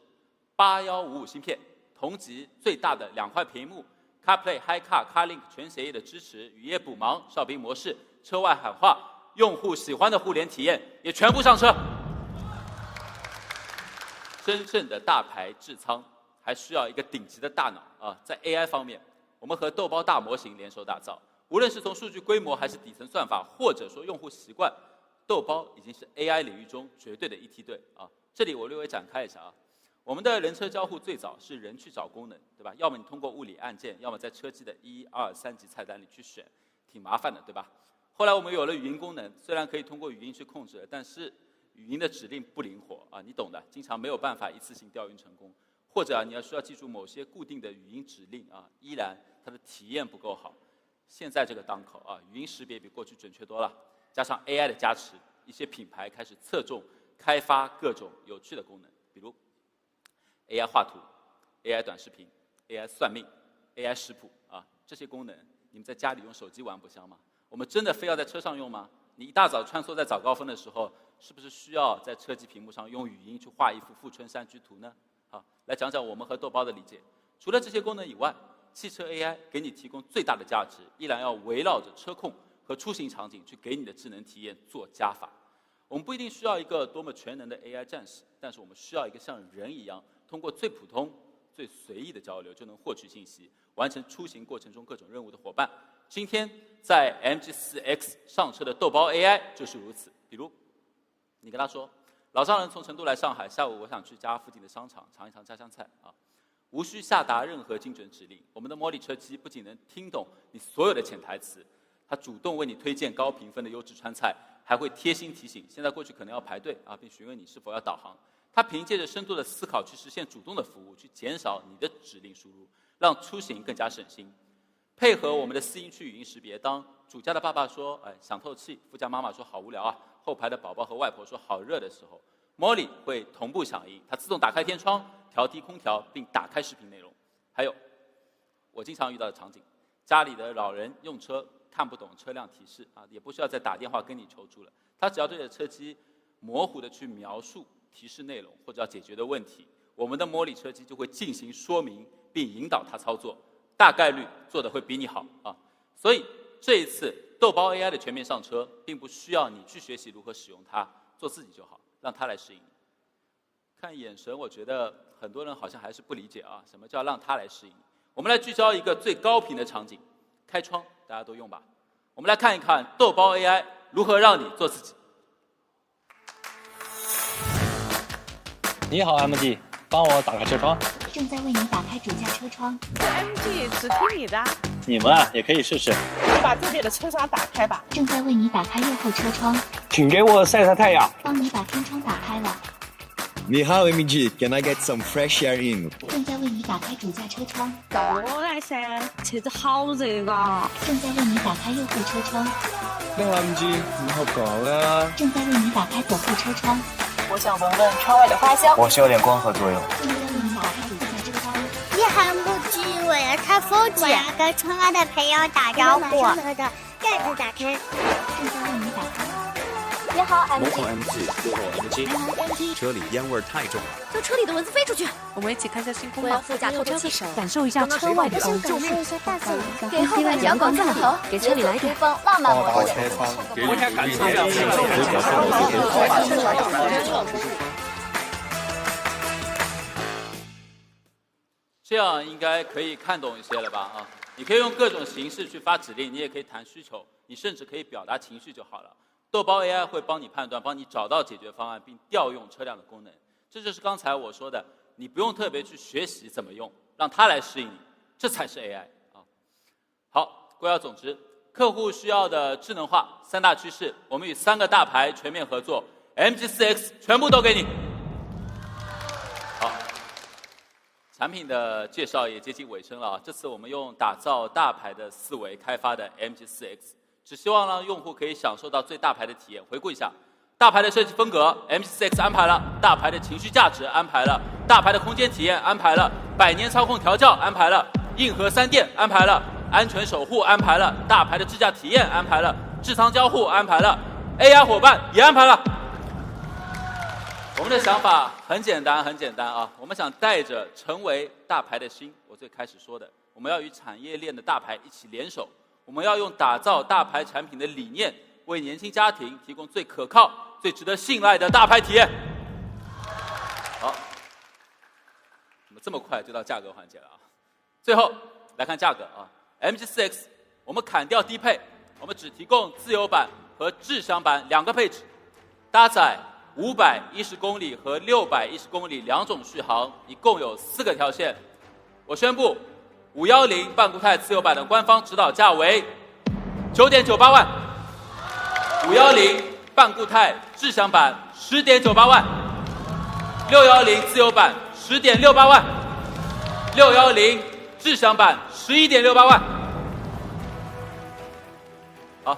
，8155芯片，同级最大的2块屏幕 ，CarPlay、HiCar、CarLink 全协议的支持，雨夜补盲、哨兵模式、车外喊话，用户喜欢的互联体验也全部上车。真正的大牌智舱还需要一个顶级的大脑在 AI 方面，我们和豆包大模型联手打造。无论是从数据规模还是底层算法，或者说用户习惯，豆包已经是 AI 领域中绝对的一梯队这里我略微展开一下我们的人车交互最早是人去找功能，对吧？要么你通过物理按键，要么在车机的1、2、3级菜单里去选，挺麻烦的，对吧？后来我们有了语音功能，虽然可以通过语音去控制，但是语音的指令不灵活你懂的，经常没有办法一次性调运成功，或者你需要记住某些固定的语音指令依然它的体验不够好。现在这个当口语音识别比过去准确多了，加上 AI 的加持，一些品牌开始侧重开发各种有趣的功能，比如 AI 画图、AI 短视频、AI 算命、AI 食谱这些功能，你们在家里用手机玩不香吗？我们真的非要在车上用吗？你一大早穿梭在早高峰的时候，是不是需要在车机屏幕上用语音去画一幅富春山居图呢？好，来讲讲我们和豆包的理解。除了这些功能以外，汽车 AI 给你提供最大的价值，依然要围绕着车控和出行场景去给你的智能体验做加法。我们不一定需要一个多么全能的 AI 战士，但是我们需要一个像人一样，通过最普通、最随意的交流就能获取信息，完成出行过程中各种任务的伙伴。今天在 MG4X 上车的豆包 AI 就是如此。比如，你跟他说，老丈人从成都来上海，下午我想去家附近的商场尝一尝家乡菜无需下达任何精准指令，我们的模拟车机不仅能听懂你所有的潜台词，它主动为你推荐高评分的优质川菜，还会贴心提醒，现在过去可能要排队啊，并询问你是否要导航。它凭借着深度的思考去实现主动的服务，去减少你的指令输入，让出行更加省心。配合我们的4音区语音识别，当主驾的爸爸说想透气，副驾妈妈说好无聊啊，后排的宝宝和外婆说好热的时候，Molly 会同步响应，它自动打开天窗，调低空调，并打开视频内容。还有我经常遇到的场景，家里的老人用车看不懂车辆提示啊，也不需要再打电话跟你求助了，他只要对着车机模糊的去描述提示内容或者要解决的问题，我们的Molly车机就会进行说明并引导他操作，大概率做的会比你好啊。所以这一次豆包 AI 的全面上车，并不需要你去学习如何使用它，做自己就好，让它来适应你。看眼神，我觉得很多人好像还是不理解啊，什么叫让它来适应你？我们来聚焦一个最高频的场景，开窗，大家都用吧。我们来看一看豆包 AI 如何让你做自己。你好 MG， 帮我打开车窗。正在为你打开主驾车窗。MG 只听你的。你们啊也可以试试。把自己的车窗打开吧。正在为你打开右后车窗。请给我晒晒太阳。帮你把天窗打开了。你好 MG， Can I get some fresh air in？ 正在为你打开主驾车窗。过来噻，车子好热啊。正在为你打开右后车窗。你好 MG， 你好讲啦。正在为你打开左后车窗。我想闻闻窗外的花香。我需要点光合作用。正在为你打开主驾车窗。你好 MG， 我要开手机，我要跟窗外的朋友打招呼。车的盖子打开。正在为你打开。你好 MG， 车里烟味太重了，就车里的蚊子飞出去。我们一起看下星空吧。我要副驾透透气，感受一下车外的风。感受一下大自然。给后排脚广镜头，给车里来一点风浪漫模式。我想感受这样应该可以看懂一些了吧？啊，你可以用各种形式去发指令，你也可以谈需求，你甚至可以表达情绪就好了。豆包 AI 会帮你判断，帮你找到解决方案，并调用车辆的功能。这就是刚才我说的，你不用特别去学习怎么用，让它来适应你，这才是 AI 啊。好，归要总之，客户需要的智能化3大趋势，我们与3个大牌全面合作 ，MG4X 全部都给你。好，产品的介绍也接近尾声了啊。这次我们用打造大牌的思维开发的 MG4X。只希望让用户可以享受到最大牌的体验。回顾一下，大牌的设计风格 ，MG4X 安排了；大牌的情绪价值安排了；大牌的空间体验安排了；百年操控调教安排了；硬核3电安排了；安全守護安排了；大牌的智驾体验安排了；智仓交互安排了 ；AI 伙伴也安排了。我们的想法很简单，很简单啊！我们想带着成为大牌的心，我最开始说的，我们要与产业链的大牌一起联手。我们要用打造大牌产品的理念，为年轻家庭提供最可靠、最值得信赖的大牌体验。好，怎么这么快就到价格环节了啊？最后来看价格啊 ，MG4X 我们砍掉低配，我们只提供自由版和智享版2个配置，搭载510公里和610公里2种续航，一共有4个条线。我宣布。510半固态自由版的官方指导价为9.98万，510半固态智享版10.98万，610自由版10.68万，610智享版11.68万。好，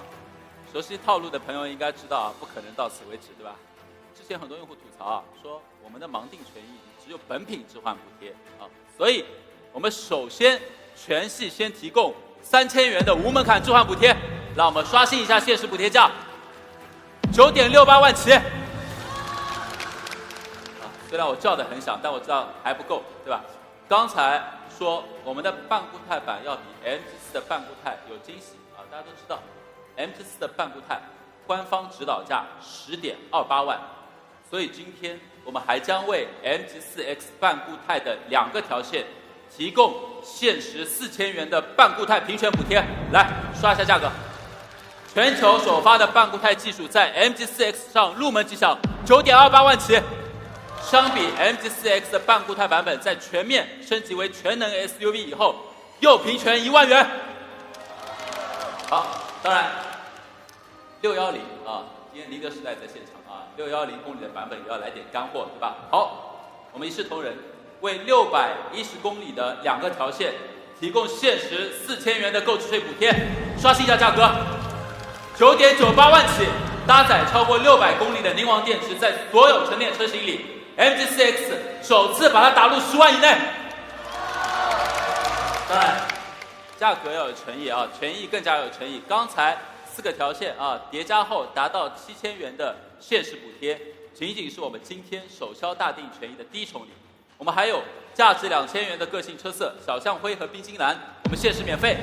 熟悉套路的朋友应该知道啊，不可能到此为止，对吧？之前很多用户吐槽啊，说我们的盲定权益只有本品置换补贴啊，所以我们首先全系先提供3000元的无门槛置换补贴，让我们刷新一下限时补贴价，9.68万起。虽然我叫得很响，但我知道还不够，对吧？刚才说我们的半固态版要比 MG4 的半固态有惊喜啊，大家都知道 MG4 的半固态官方指导价10.28万，所以今天我们还将为 MG4X 半固态的2个条线提供限时4000元的半固态平权补贴，来刷一下价格。全球首发的半固态技术在 MG4X 上入门即享9.28万起，相比 MG4X 的半固态版本，在全面升级为全能 SUV 以后，又平权1万元。好，当然610啊，今天宁德时代在现场啊，610公里的版本也要来点干货，对吧？好，我们一视同仁，为610公里的2个条线提供限时4000元的购置税补贴，刷新一下价格，9.98万起，搭载超过600公里的宁王电池，在所有纯电车型里 ，MG4X 首次把它打入10万以内。当然，价格要有诚意啊，权益更加有诚意。刚才4个条线啊叠加后达到7000元的限时补贴，仅仅是我们今天首销大定权益的第一重礼。我们还有价值2000元的个性车色小象灰和冰晶蓝，我们限时免费。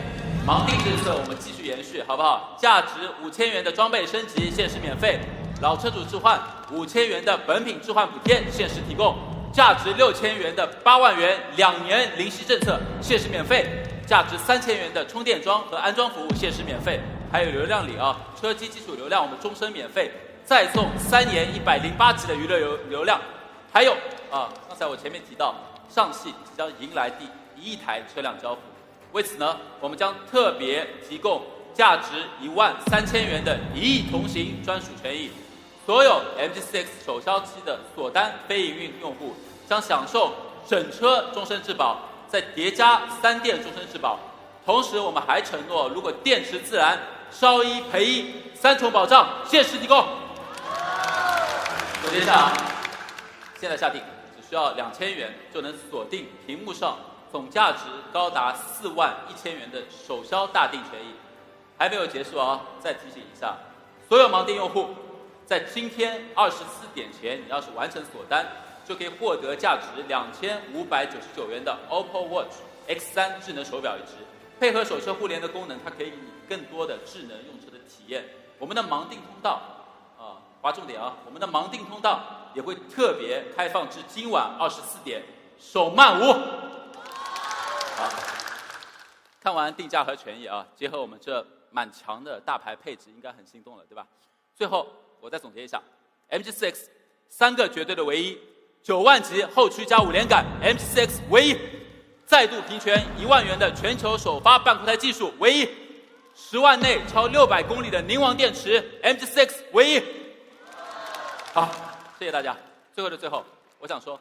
盲定制色我们继续延续，好不好？价值5000元的装备升级限时免费。老车主置换5000元的本品置换补贴限时提供。价值6000元的8万元2年零息政策限时免费。价值3000元的充电桩和安装服务限时免费。还有流量礼啊，车机基础流量我们终身免费，再送3年108G的娱乐流量。还有啊，刚才我前面提到，上汽即将迎来第1亿台车辆交付，为此呢，我们将特别提供价值13000元的1亿同行专属权益。所有 MG4X 首销期的锁单非营运用户将享受整车终身质保，再叠加3电终身质保。同时，我们还承诺，如果电池自燃，烧一赔一，3重保障，限时提供。总结一下啊，现在下定只需要2000元就能锁定屏幕上总价值高达4万1000元的首销大定权益。还没有结束啊，再提醒一下，所有盲定用户在今天24点前，你要是完成锁单，就可以获得价值2599元的 OPPO Watch X3 智能手表一只，配合手车互联的功能，它可以给你更多的智能用车的体验。我们的盲定通道划重点啊，我们的盲定通道也会特别开放至今晚24点，首漫无。好，看完定价和权益啊，结合我们这蛮强的大牌配置，应该很心动了，对吧？最后我再总结一下 ，MG4X 3个绝对的唯一，9万级后驱加5连杆 ，MG4X 唯一。再度平权1万元的全球首发半固态技术唯一，10万内超600公里的宁王电池 MG4X 唯一。好，谢谢大家。最后的最后，我想说，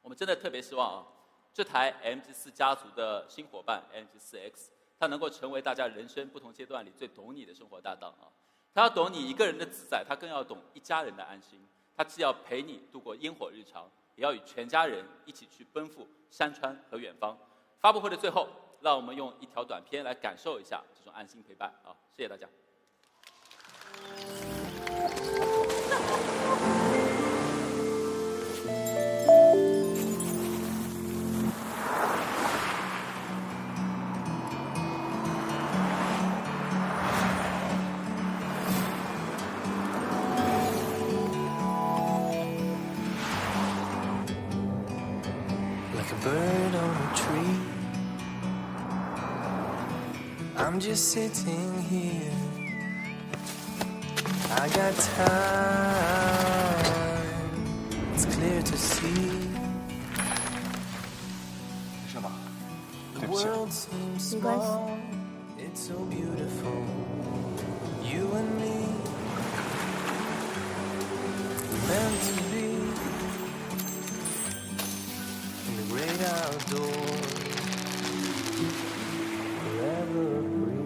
我们真的特别希望啊，这台 MG4 家族的新伙伴 MG4X， 它能够成为大家人生不同阶段里最懂你的生活搭档啊。它要懂你一个人的自在，它更要懂一家人的安心。它既要陪你度过烟火日常，也要与全家人一起去奔赴山川和远方。发布会的最后，让我们用一条短片来感受一下这种安心陪伴啊！谢谢大家。Bird on a tree, I'm just sitting here. I got time, it's clear to see. The world seems small, it's so beautiful. You and me, meant to be. Great outdoors, forever free.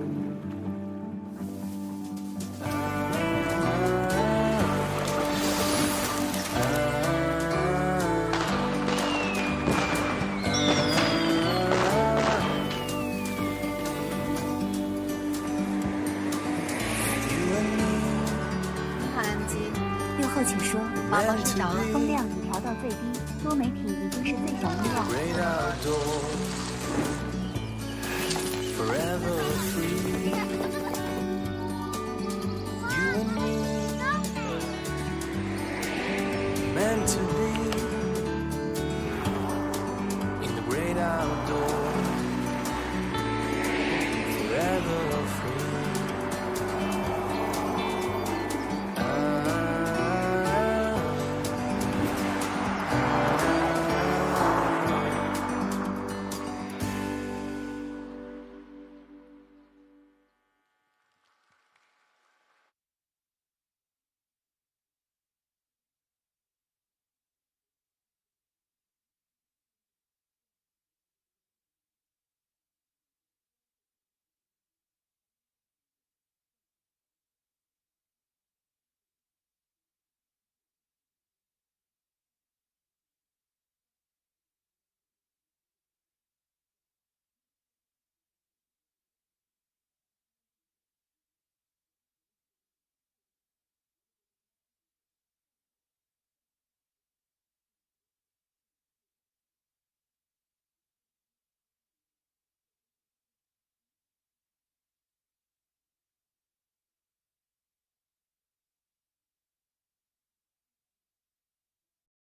MG 6后请说，宝宝睡着了，风量已调到最低，多媒体已经是最小音量。Great outdoors, forever free.